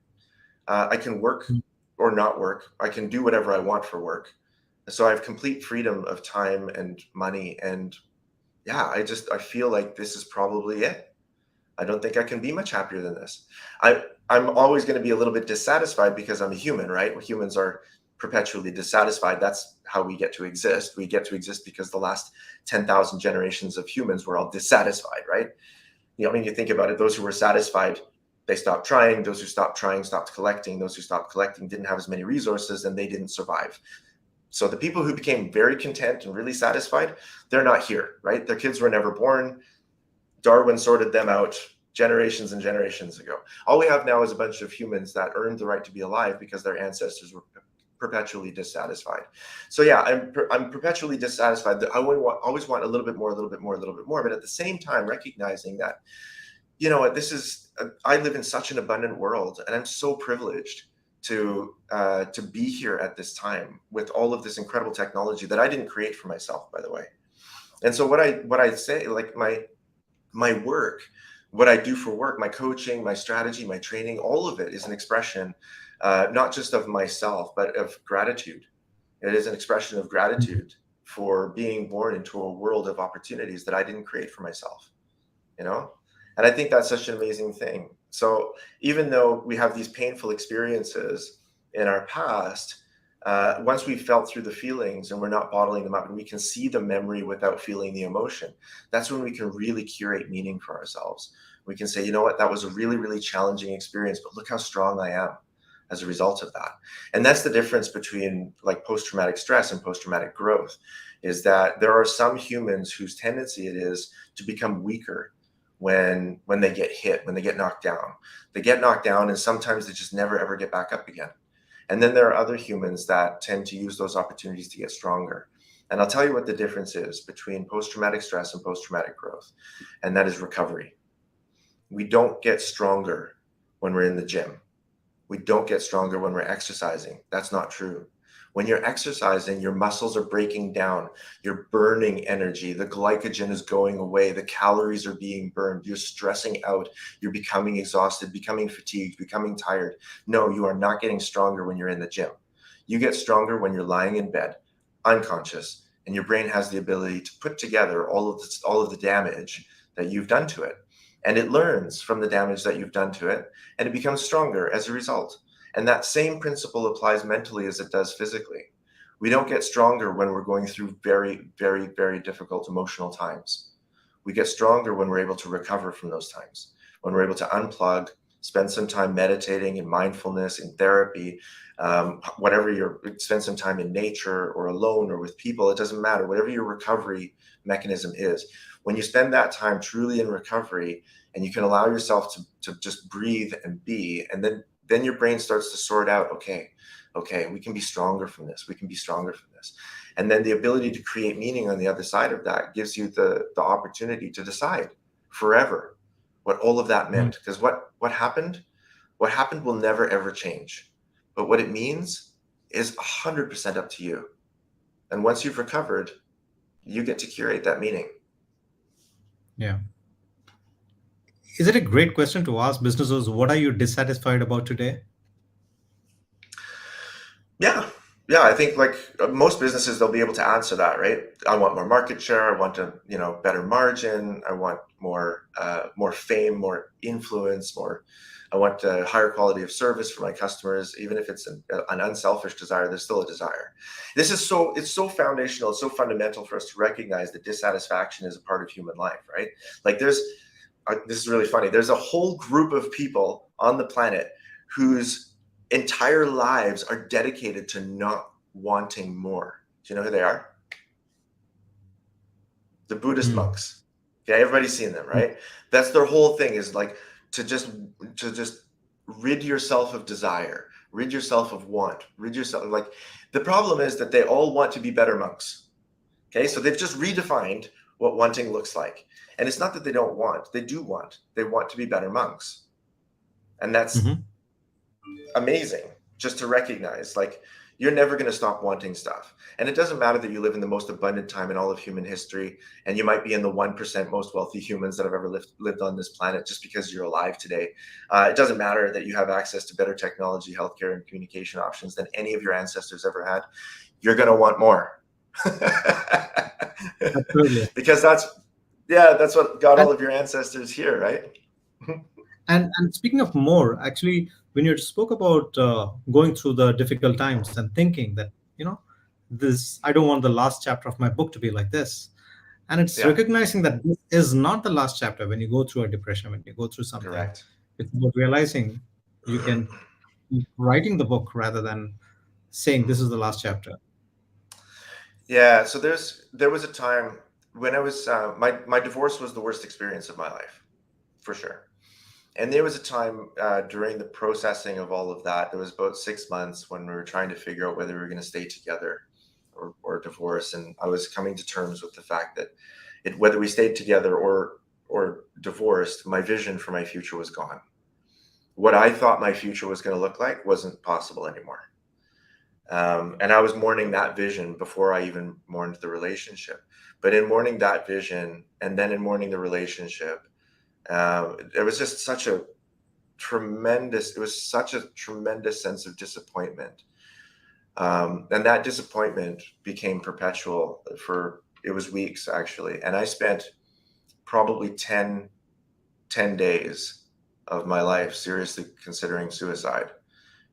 I can work or not work. I can do whatever I want for work. So I have complete freedom of time and money. And yeah, I feel like this is probably it. I don't think I can be much happier than this. I'm always going to be a little bit dissatisfied because I'm a human, right? Humans are perpetually dissatisfied. That's how we get to exist. We get to exist because the last 10,000 generations of humans were all dissatisfied, right? I mean, you think about it, those who were satisfied, they stopped trying. Those who stopped trying stopped collecting. Those who stopped collecting didn't have as many resources, and they didn't survive. So the people who became very content and really satisfied, they're not here, right? Their kids were never born. Darwin sorted them out generations and generations ago. All we have now is a bunch of humans that earned the right to be alive because their ancestors were perpetually dissatisfied. So yeah, I'm perpetually dissatisfied. That I always want a little bit more, a little bit more, a little bit more. But at the same time, recognizing that, I live in such an abundant world, and I'm so privileged to be here at this time with all of this incredible technology that I didn't create for myself, by the way. And so what I say, like my work, what I do for work, my coaching, my strategy, my training, all of it is an expression, not just of myself, but of gratitude. It is an expression of gratitude for being born into a world of opportunities that I didn't create for myself, you know? And I think that's such an amazing thing. So even though we have these painful experiences in our past, once we've felt through the feelings and we're not bottling them up and we can see the memory without feeling the emotion, that's when we can really curate meaning for ourselves. We can say, you know what, that was a really, really challenging experience, but look how strong I am as a result of that. And that's the difference between like post-traumatic stress and post-traumatic growth, is that there are some humans whose tendency it is to become weaker when they get hit, when they get knocked down. They get knocked down and sometimes they just never ever get back up again. And then there are other humans that tend to use those opportunities to get stronger. And I'll tell you what the difference is between post-traumatic stress and post-traumatic growth, and that is recovery. We don't get stronger when we're in the gym. We don't get stronger when we're exercising. That's not true. When you're exercising, your muscles are breaking down. You're burning energy. The glycogen is going away. The calories are being burned. You're stressing out. You're becoming exhausted, becoming fatigued, becoming tired. No, you are not getting stronger when you're in the gym. You get stronger when you're lying in bed, unconscious, and your brain has the ability to put together all of the damage that you've done to it. And it learns from the damage that you've done to it, and it becomes stronger as a result. And that same principle applies mentally as it does physically. We don't get stronger when we're going through very, very, very difficult emotional times. We get stronger when we're able to recover from those times, when we're able to unplug, spend some time meditating in mindfulness, in therapy, spend some time in nature or alone or with people. It doesn't matter, whatever your recovery mechanism is. When you spend that time truly in recovery and you can allow yourself to just breathe and be, and then your brain starts to sort out, okay, we can be stronger from this. We can be stronger from this. And then the ability to create meaning on the other side of that gives you the opportunity to decide forever what all of that meant. Because what happened will never, ever change. But what it means is 100% up to you. And once you've recovered, you get to curate that meaning. Yeah. Is it a great question to ask businesses, what are you dissatisfied about today? Yeah. I think like most businesses, they'll be able to answer that, right? I want more market share. I want a better margin. I want more fame, more influence, I want a higher quality of service for my customers. Even if it's an unselfish desire, there's still a desire. It's so foundational, it's so fundamental for us to recognize that dissatisfaction is a part of human life, right? Like this is really funny. There's a whole group of people on the planet whose entire lives are dedicated to not wanting more. Do you know who they are? The Buddhist Hmm. monks. Okay, everybody's seen them, right? That's their whole thing, is like to just rid yourself of desire, rid yourself of want, rid yourself. Like, the problem is that they all want to be better monks. Okay, so they've just redefined what wanting looks like. And it's not that they don't want, they do want. They want to be better monks. And that's Mhm. amazing just to recognize, like, you're never going to stop wanting stuff. And it doesn't matter that you live in the most abundant time in all of human history, and you might be in the 1% most wealthy humans that have ever lived on this planet just because you're alive today. It doesn't matter that you have access to better technology, healthcare, and communication options than any of your ancestors ever had. You're going to want more. Absolutely. Because that's what got And all of your ancestors here, right? and speaking of more, actually, when you spoke about going through the difficult times and thinking that, this, I don't want the last chapter of my book to be like this. And it's Yeah, recognizing that this is not the last chapter when you go through a depression, when you go through something. correct. It's about realizing you can keep writing the book rather than saying this is the last chapter. Yeah, so there was a time when I was my divorce was the worst experience of my life, for sure. And there was a time during the processing of all of that. There was about 6 months when we were trying to figure out whether we were going to stay together or divorce. And I was coming to terms with the fact that whether we stayed together or divorced, my vision for my future was gone. What I thought my future was going to look like wasn't possible anymore. And I was mourning that vision before I even mourned the relationship. But in mourning that vision and then in mourning the relationship, it was just such a tremendous sense of disappointment. And that disappointment became perpetual it was weeks, actually. And I spent probably 10 days of my life seriously considering suicide,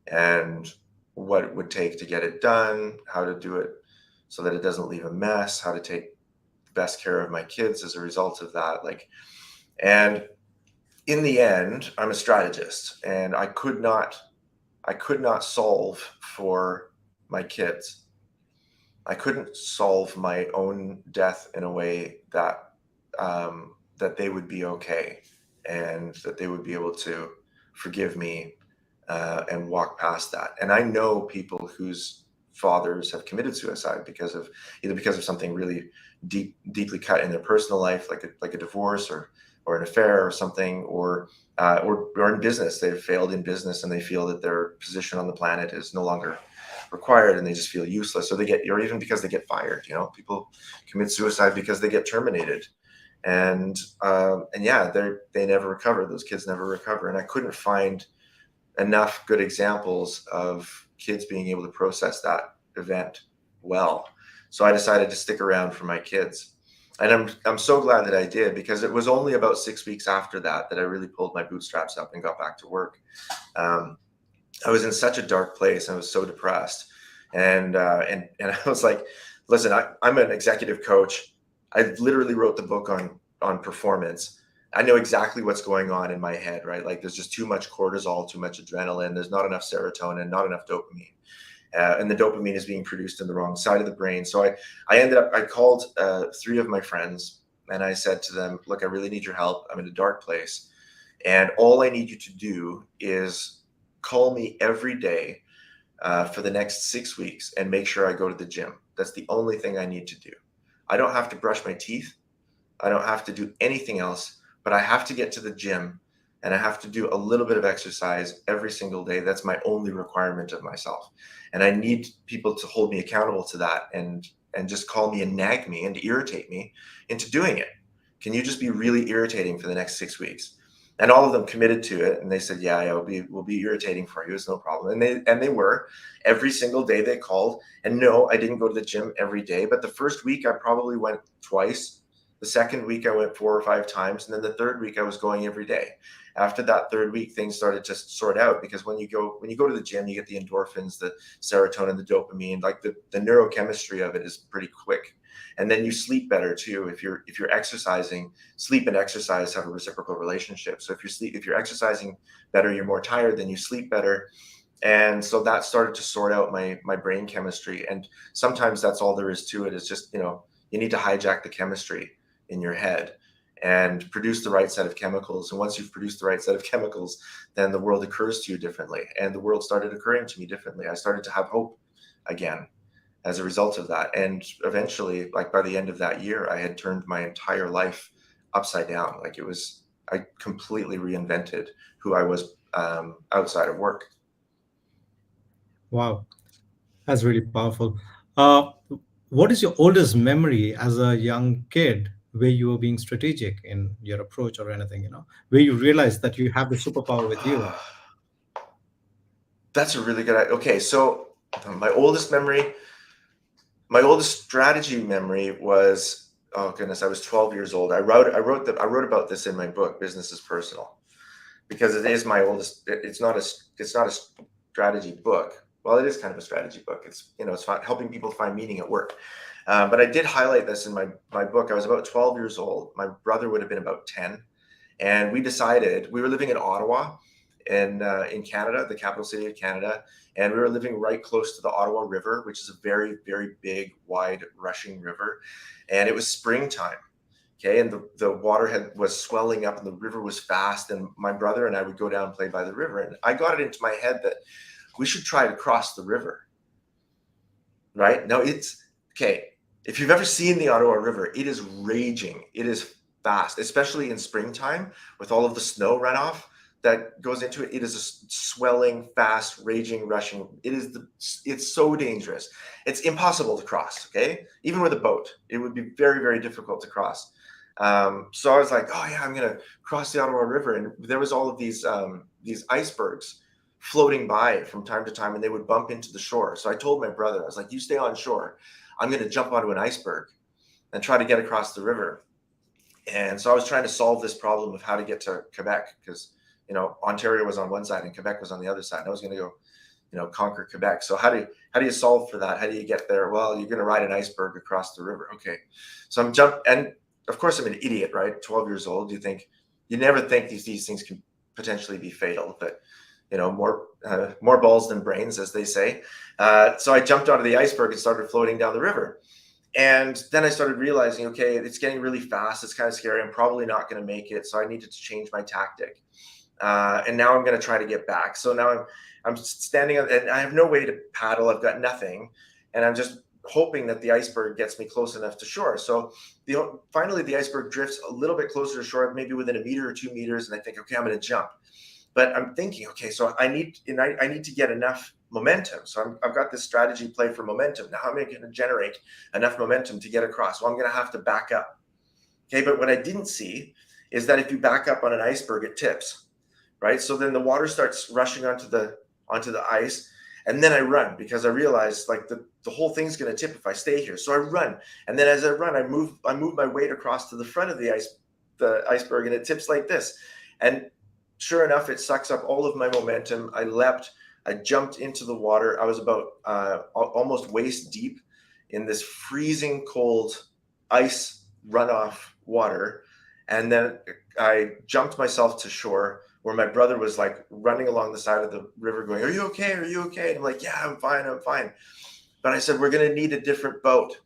and what it would take to get it done, how to do it so that it doesn't leave a mess, how to take the best care of my kids as a result of that. And in the end, I'm a strategist, and I could not solve for my kids. I couldn't solve my own death in a way that that they would be okay, and that they would be able to forgive me and walk past that. And I know people whose fathers have committed suicide because of something really deeply cut in their personal life, like a divorce or an affair or something, or in business. They've failed in business and they feel that their position on the planet is no longer required, and they just feel useless. Or even because they get fired. People commit suicide because they get terminated, and yeah, they never recover. Those kids never recover, and I couldn't find enough good examples of kids being able to process that event well. So I decided to stick around for my kids. And I'm so glad that I did, because it was only about 6 weeks after that I really pulled my bootstraps up and got back to work. I was in such a dark place. I was so depressed. And I was like, listen, I'm an executive coach. I literally wrote the book on performance. I know exactly what's going on in my head, right? Like there's just too much cortisol, too much adrenaline. There's not enough serotonin, not enough dopamine. And the dopamine is being produced in the wrong side of the brain. So I called 3 of my friends, and I said to them, look, I really need your help. I'm in a dark place. And all I need you to do is call me every day for the next 6 weeks and make sure I go to the gym. That's the only thing I need to do. I don't have to brush my teeth. I don't have to do anything else, but I have to get to the gym, and I have to do a little bit of exercise every single day. That's my only requirement of myself. And I need people to hold me accountable to that, and just call me and nag me and irritate me into doing it. Can you just be really irritating for the next 6 weeks? And all of them committed to it, and they said, yeah, we'll be irritating for you. It's no problem. And they were. Every single day they called. And no, I didn't go to the gym every day, but the first week I probably went twice. The second week I went 4 or 5 times, and then the third week I was going every day. After that third week, things started to sort out, because when you go to the gym, you get the endorphins, the serotonin, the dopamine, like the neurochemistry of it is pretty quick. And then you sleep better too. If you're exercising, sleep and exercise have a reciprocal relationship. So if you're exercising better, you're more tired, then you sleep better. And so that started to sort out my brain chemistry. And sometimes that's all there is to it. It's just, you need to hijack the chemistry in your head and produce the right set of chemicals. And once you've produced the right set of chemicals, then the world occurs to you differently. And the world started occurring to me differently. I started to have hope again as a result of that. And eventually, like by the end of that year, I had turned my entire life upside down. Like I completely reinvented who I was outside of work. Wow, that's really powerful. Uh, what is your oldest memory as a young kid where you were being strategic in your approach or anything, where you realize that you have the superpower with you? That's a really good. Okay, so my oldest memory, my oldest strategy memory was, oh goodness, I was 12 years old. I wrote about this in my book, Business is Personal, because it is my oldest. It's not a strategy book. Well, it is kind of a strategy book. It's it's helping people find meaning at work. But I did highlight this in my book. I was about 12 years old. My brother would have been about 10, and we decided, we were living in Ottawa, in Canada, the capital city of Canada, and we were living right close to the Ottawa River, which is a very, very big, wide, rushing river, and it was springtime. Okay, and the water was swelling up, and the river was fast, and my brother and I would go down and play by the river, and I got it into my head that we should try to cross the river. Right now, it's okay. If you've ever seen the Ottawa River, it is raging. It is fast, especially in springtime with all of the snow runoff that goes into it. It is a swelling, fast, raging, rushing. It's so dangerous. It's impossible to cross. Okay, even with a boat, it would be very, very difficult to cross. So I was like, oh yeah, I'm gonna cross the Ottawa River, and there was all of these icebergs floating by from time to time, and they would bump into the shore. So I told my brother, I was like, you stay on shore. I'm going to jump onto an iceberg and try to get across the river. And so I was trying to solve this problem of how to get to Quebec, because, Ontario was on one side and Quebec was on the other side. And I was going to go, conquer Quebec. So how do you solve for that? How do you get there? Well, you're going to ride an iceberg across the river. Okay. So I'm and of course I'm an idiot, right? 12 years old. You never think these things can potentially be fatal, but more balls than brains, as they say. So I jumped onto the iceberg and started floating down the river. And then I started realizing, okay, it's getting really fast. It's kind of scary. I'm probably not going to make it. So I needed to change my tactic. And now I'm going to try to get back. So now I'm standing and I have no way to paddle. I've got nothing. And I'm just hoping that the iceberg gets me close enough to shore. So finally the iceberg drifts a little bit closer to shore, maybe within 1 meter or 2 meters. And I think, okay, I'm going to jump. But I'm thinking, okay, so I need to get enough momentum. So I've got this strategy play for momentum. Now how am I going to generate enough momentum to get across? Well, I'm going to have to back up. Okay, but what I didn't see is that if you back up on an iceberg, it tips, right? So then the water starts rushing onto the ice, And then I run because I realized like the whole thing's going to tip if I stay here. So I run. And then as I run, I move my weight across to the front of the iceberg, and it tips like this. And sure enough, it sucks up all of my momentum. I leapt, I jumped into the water. I was about almost waist deep in this freezing cold ice runoff water. And then I jumped myself to shore, where my brother was like running along the side of the river going, "Are you okay? Are you okay?" And I'm like, "Yeah, I'm fine. I'm fine." But I said, "We're going to need a different boat."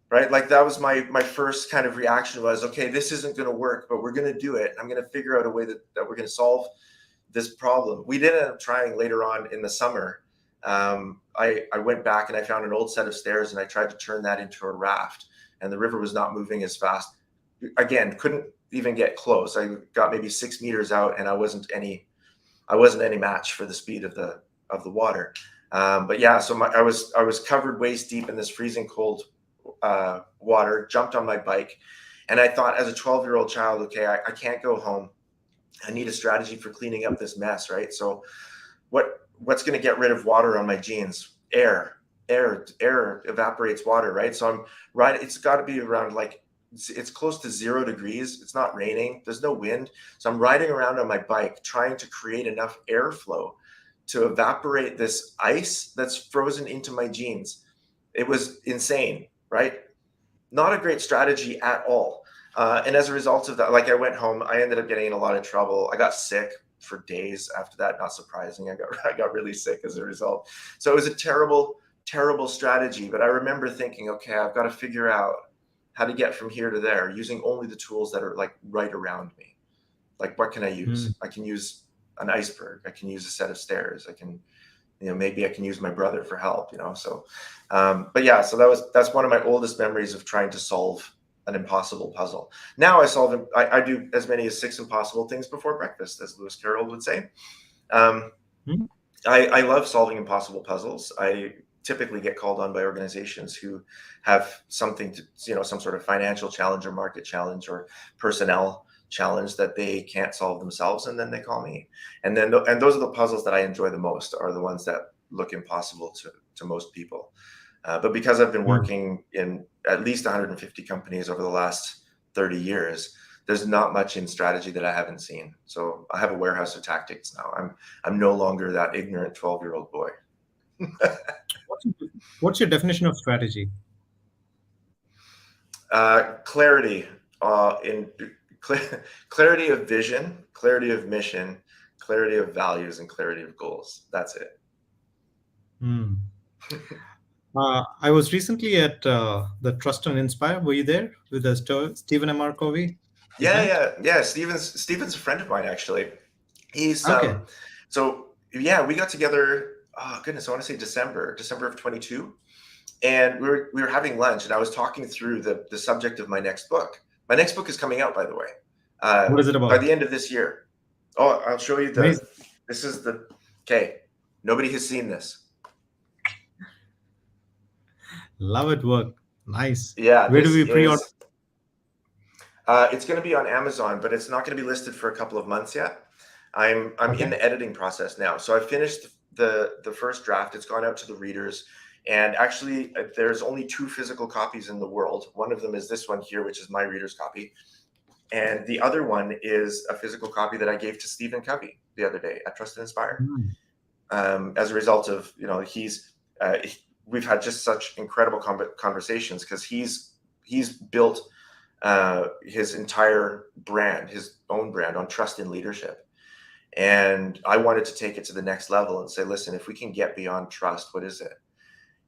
Right? Like that was my first kind of reaction was, okay, this isn't going to work, but we're going to do it. I'm going to figure out a way that we're going to solve this problem. We did end up trying later on in the summer. I went back and I found an old set of stairs and I tried to turn that into a raft, and the river was not moving as fast. Again, couldn't even get close. I got maybe 6 meters out, and I wasn't any match for the speed of the water. But yeah, so I was covered waist deep in this freezing cold water. Jumped on my bike, and I thought, as a 12-year-old child, okay, I can't go home. I need a strategy for cleaning up this mess, right? So, what's going to get rid of water on my jeans? Air evaporates water, right? So I'm right. It's got to be around like, it's close to 0 degrees. It's not raining. There's no wind. So I'm riding around on my bike trying to create enough airflow to evaporate this ice that's frozen into my jeans. It was insane, right? Not a great strategy at all. And as a result of that, like I went home, I ended up getting in a lot of trouble. I got sick for days after that. Not surprising. I got really sick as a result. So it was a terrible, terrible strategy. But I remember thinking, okay, I've got to figure out how to get from here to there using only the tools that are like right around me. Like, what can I use? I can use an iceberg. I can use a set of stairs. I can, maybe I can use my brother for help, so, but yeah, so that's one of my oldest memories of trying to solve an impossible puzzle. Now I do as many as 6 impossible things before breakfast, as Lewis Carroll would say. I love solving impossible puzzles. I typically get called on by organizations who have something to, some sort of financial challenge or market challenge or personnel challenge that they can't solve themselves, and then they call me. And those are the puzzles that I enjoy the most, are the ones that look impossible to most people. But because I've been working in at least 150 companies over the last 30 years, there's not much in strategy that I haven't seen. So I have a warehouse of tactics now. I'm no longer that ignorant 12-year-old boy. What's your definition of strategy? Clarity, clarity of vision, clarity of mission, clarity of values, and clarity of goals. That's it. I was recently at the Trust and Inspire. Were you there with Stephen M. R. Covey? Yeah. Stephen's a friend of mine, actually. He's okay. So yeah, we got together. Oh goodness, I want to say December of 22, and we were having lunch, and I was talking through the subject of my next book. My next book is coming out, by the way. What is it about? By the end of this year. Oh, I'll show you Amazing. This is okay. Nobody has seen this. Love it, work. Nice. Yeah. Where do we pre-order? It's going to be on Amazon, but it's not going to be listed for a couple of months yet. I'm in the editing process now. So I finished the first draft. It's gone out to the readers. And actually, there's only 2 physical copies in the world. One of them is this one here, which is my reader's copy. And the other one is a physical copy that I gave to Stephen Covey the other day at Trust and Inspire. As a result of, we've had just such incredible conversations, because he's built his entire brand, his own brand, on trust in leadership. And I wanted to take it to the next level and say, listen, if we can get beyond trust, what is it?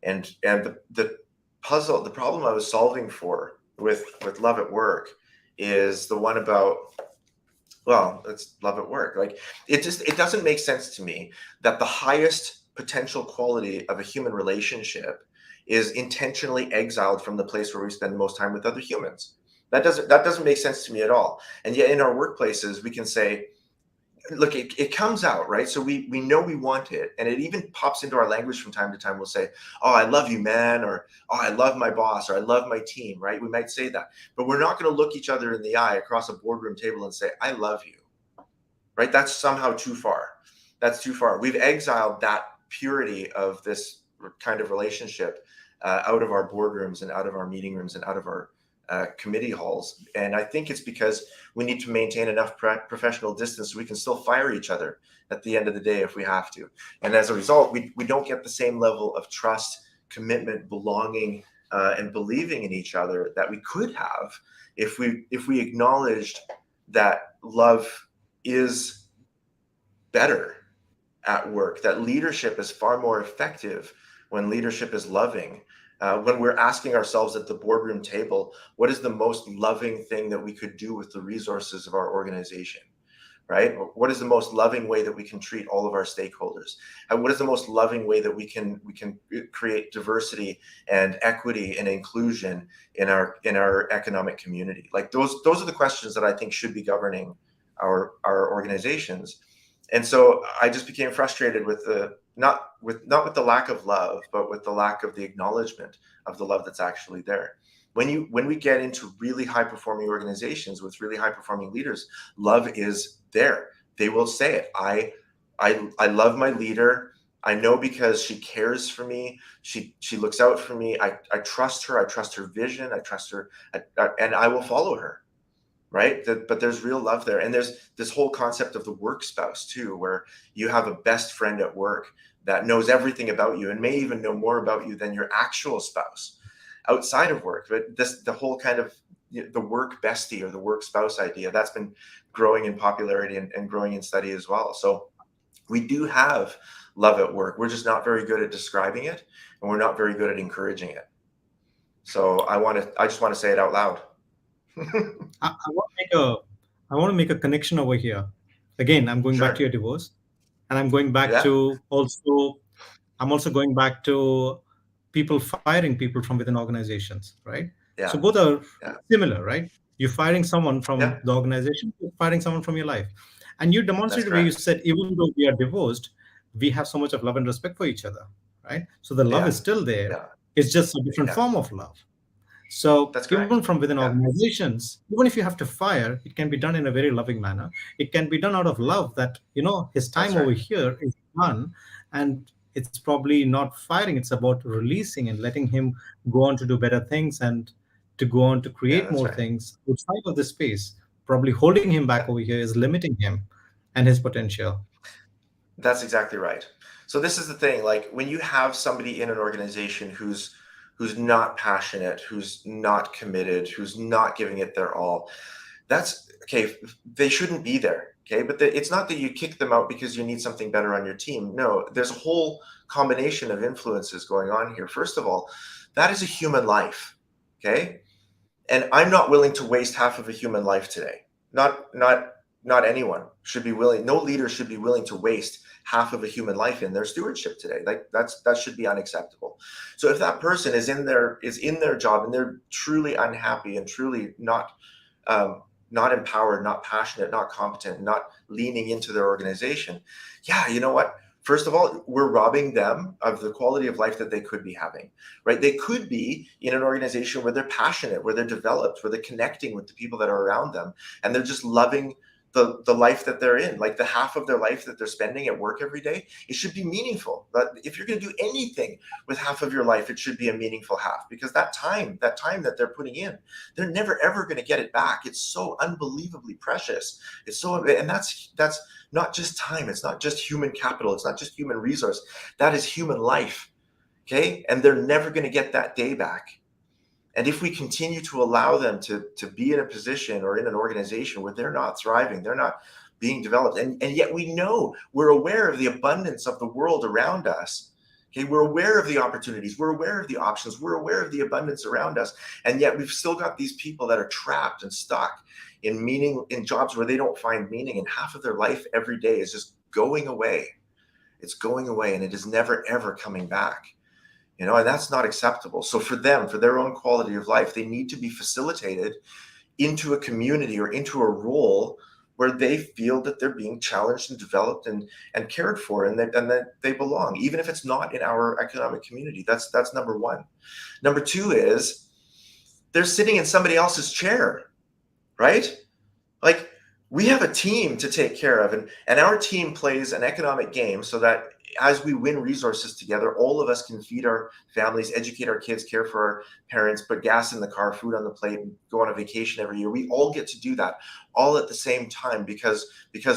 And the problem I was solving for with Love at Work is the one about, well, it's love at work. Like, it doesn't make sense to me that the highest potential quality of a human relationship is intentionally exiled from the place where we spend the most time with other humans. That doesn't make sense to me at all. And yet in our workplaces, we can say, look, it comes out, right? So we know we want it, and it even pops into our language from time to time. We'll say, oh, I love you, man, or oh, I love my boss, or I love my team, right? We might say that, but we're not going to look each other in the eye across a boardroom table and say, I love you, right? That's somehow too far. That's too far. We've exiled that purity of this kind of relationship out of our boardrooms and out of our meeting rooms and out of our committee halls. And I think it's because we need to maintain enough professional distance so we can still fire each other at the end of the day if we have to. And as a result, we don't get the same level of trust, commitment, belonging, and believing in each other that we could have if we acknowledged that love is better at work, that leadership is far more effective when leadership is loving. When we're asking ourselves at the boardroom table, what is the most loving thing that we could do with the resources of our organization, right? What is the most loving way that we can treat all of our stakeholders? And what is the most loving way that we can create diversity and equity and inclusion in our economic community? Like those are the questions that I think should be governing our organizations. And so I just became frustrated with not with the lack of love, but with the lack of the acknowledgement of the love that's actually there. When we get into really high performing organizations with really high performing leaders, love is there. They will say it. I love my leader. I know because she cares for me. She looks out for me. I trust her. I trust her vision. I trust her, and I will follow her. Right? But there's real love there. And there's this whole concept of the work spouse too, where you have a best friend at work that knows everything about you and may even know more about you than your actual spouse outside of work. But the whole kind of the work bestie or the work spouse idea, that's been growing in popularity and growing in study as well. So we do have love at work. We're just not very good at describing it, and we're not very good at encouraging it. So I just want to say it out loud. I want to make a connection over here. Again, I'm going back to Sure. your divorce, and I'm going back Yeah. to also. I'm also going back to people firing people from within organizations, right? So Yeah. both are Yeah. similar, right? You're firing someone from Yeah. the organization, you're firing someone from your life, and you That's demonstrated where you correct. said even though we are divorced, we have so much of love and respect for each other, right? So the love Yeah. is still there. Yeah. It's just a different Yeah. form of love. So That's even correct. from within Yeah. organizations, even if you have to fire, it can be done in a very loving manner. It can be done out of love that, his That's time over right. here is done. And it's probably not firing, it's about releasing and letting him go on to do better things and to go on to Yeah. create That's more right. things outside of the space. Probably holding him back Yeah. over here is limiting him and his potential. That's exactly right. So this is the thing, like when you have somebody in an organization who's not passionate, who's not committed, who's not giving it their all, that's okay. They shouldn't be there. Okay. But it's not that you kick them out because you need something better on your team. No, there's a whole combination of influences going on here. First of all, that is a human life. Okay. And I'm not willing to waste half of a human life today. Not anyone should be willing. No leader should be willing to waste half of a human life in their stewardship today. Like that should be unacceptable. So if that person is in their job and they're truly unhappy and truly not empowered, not passionate, not competent, not leaning into their organization, yeah, you know what? First of all, we're robbing them of the quality of life that they could be having, right? They could be in an organization where they're passionate, where they're developed, where they're connecting with the people that are around them, and they're just loving the life that they're in, like the half of their life that they're spending at work every day. It should be meaningful. But if you're going to do anything with half of your life, it should be a meaningful half, because that time that they're putting in, they're never ever going to get it back. It's so unbelievably precious. It's so, and that's not just time. It's not just human capital. It's not just human resource. That is human life. Okay. And they're never going to get that day back. And if we continue to allow them to be in a position or in an organization where they're not thriving, they're not being developed, and yet we're aware of the abundance of the world around us. Okay, we're aware of the opportunities, we're aware of the options, we're aware of the abundance around us, and yet we've still got these people that are trapped and stuck in jobs where they don't find meaning, and half of their life every day is just going away. It's going away, and it is never ever coming back. And that's not acceptable. So for them, for their own quality of life, they need to be facilitated into a community or into a role where they feel that they're being challenged and developed and cared for, and that they belong, even if it's not in our economic community. That's number one. Number two is they're sitting in somebody else's chair, right? Like, we have a team to take care of, and our team plays an economic game so that as we win resources together, all of us can feed our families, educate our kids, care for our parents, put gas in the car, food on the plate, and go on a vacation every year. We all get to do that all at the same time because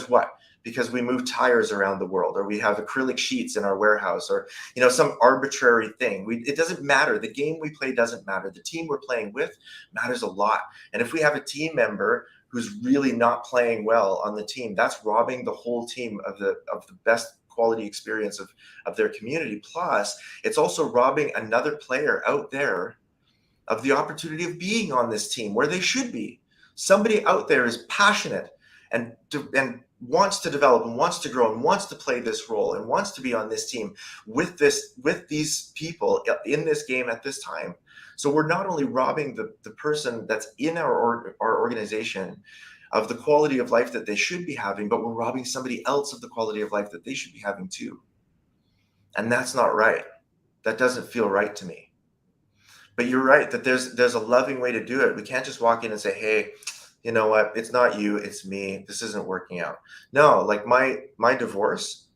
what? Because we move tires around the world, or we have acrylic sheets in our warehouse, or some arbitrary thing. It doesn't matter. The game we play doesn't matter. The team we're playing with matters a lot. And if we have a team member who's really not playing well on the team, that's robbing the whole team of the best quality experience of their community. Plus, it's also robbing another player out there of the opportunity of being on this team where they should be. Somebody out there is passionate and wants to develop and wants to grow and wants to play this role and wants to be on this team with these people in this game at this time. So we're not only robbing the person that's in our organization of the quality of life that they should be having, but we're robbing somebody else of the quality of life that they should be having too. And that's not right. That doesn't feel right to me. But you're right that there's a loving way to do it. We can't just walk in and say, hey, you know what? It's not you, it's me. This isn't working out. No, like my divorce,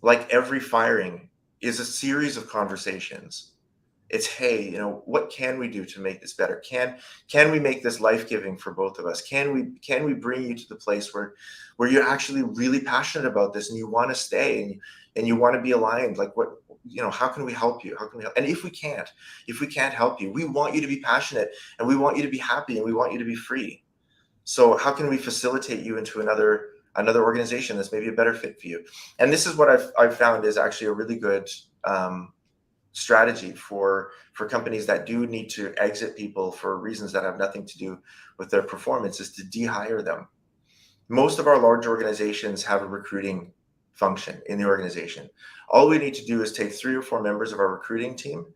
like every firing, is a series of conversations. It's, hey, what can we do to make this better? Can we make this life-giving for both of us? Can we bring you to the place where you're actually really passionate about this and you want to stay and you want to be aligned? Like how can we help you? How can we help? And if we can't help you, we want you to be passionate and we want you to be happy and we want you to be free. So how can we facilitate you into another organization that's maybe a better fit for you? And this is what I've found is actually a really good strategy for companies that do need to exit people for reasons that have nothing to do with their performance, is to de-hire them. Most of our large organizations have a recruiting function in the organization. All we need to do is take 3 or 4 members of our recruiting team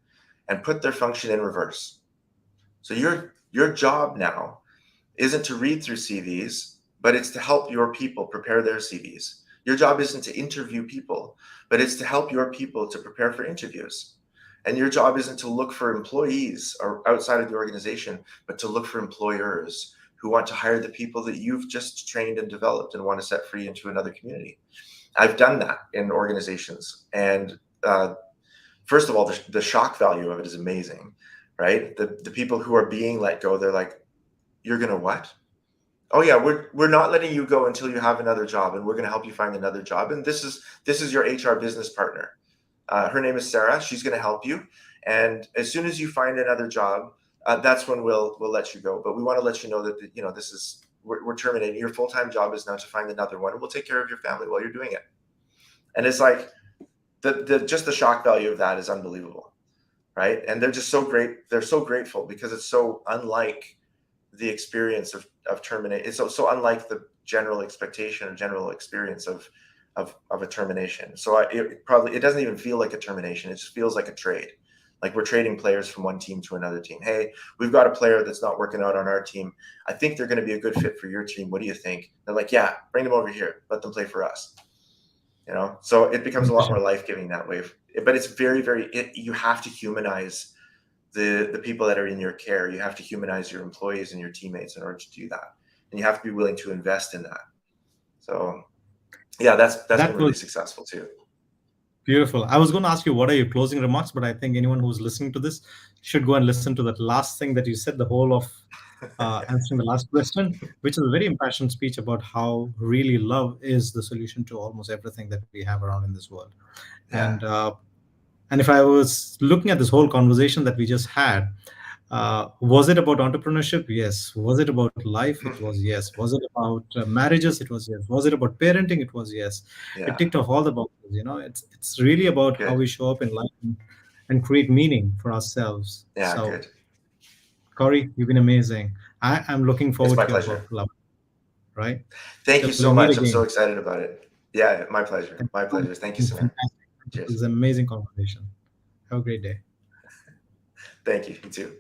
and put their function in reverse. So your job now isn't to read through CVs, but it's to help your people prepare their CVs. Your job isn't to interview people, but it's to help your people to prepare for interviews. And your job isn't to look for employees or outside of the organization, but to look for employers who want to hire the people that you've just trained and developed and want to set free into another community. I've done that in organizations. And first of all, the shock value of it is amazing, right? The people who are being let go, they're like, you're going to what? Oh yeah, we're not letting you go until you have another job, and we're going to help you find another job. And this is your HR business partner. Her name is Sarah. She's going to help you. And as soon as you find another job, that's when we'll let you go. But we want to let you know that we're terminating. Your full-time job is now to find another one, and we'll take care of your family while you're doing it. And it's like just the shock value of that is unbelievable, right? And they're just so great. They're so grateful because it's so unlike the experience of terminate. It's so unlike the general expectation or general experience of a termination. So it doesn't even feel like a termination. It just feels like a trade. Like we're trading players from one team to another team. Hey, we've got a player that's not working out on our team. I think they're going to be a good fit for your team. What do you think? They're like, yeah, bring them over here. Let them play for us. So it becomes a lot more life-giving that way. But it's very, you have to humanize the people that are in your care. You have to humanize your employees and your teammates in order to do that. And you have to be willing to invest in that. So yeah, that's been really successful too. Beautiful. I was going to ask you, what are your closing remarks? But I think anyone who's listening to this should go and listen to that last thing that you said, the whole of answering the last question, which is a very impassioned speech about how really love is the solution to almost everything that we have around in this world. Yeah. And if I was looking at this whole conversation that we just had, was it about entrepreneurship? Yes. Was it about life? It was yes. Was it about marriages? It was yes. Was it about parenting? It was yes. Yeah. It ticked off all the boxes. It's really about how we show up in life and create meaning for ourselves. Yeah, so, good. Corrie, you've been amazing. I'm looking forward to your book, Love. Right? Thank you so much. I'm so excited about it. Yeah, my pleasure. My pleasure. Thank you, Samir. It was an amazing conversation. Have a great day. Thank you. You too.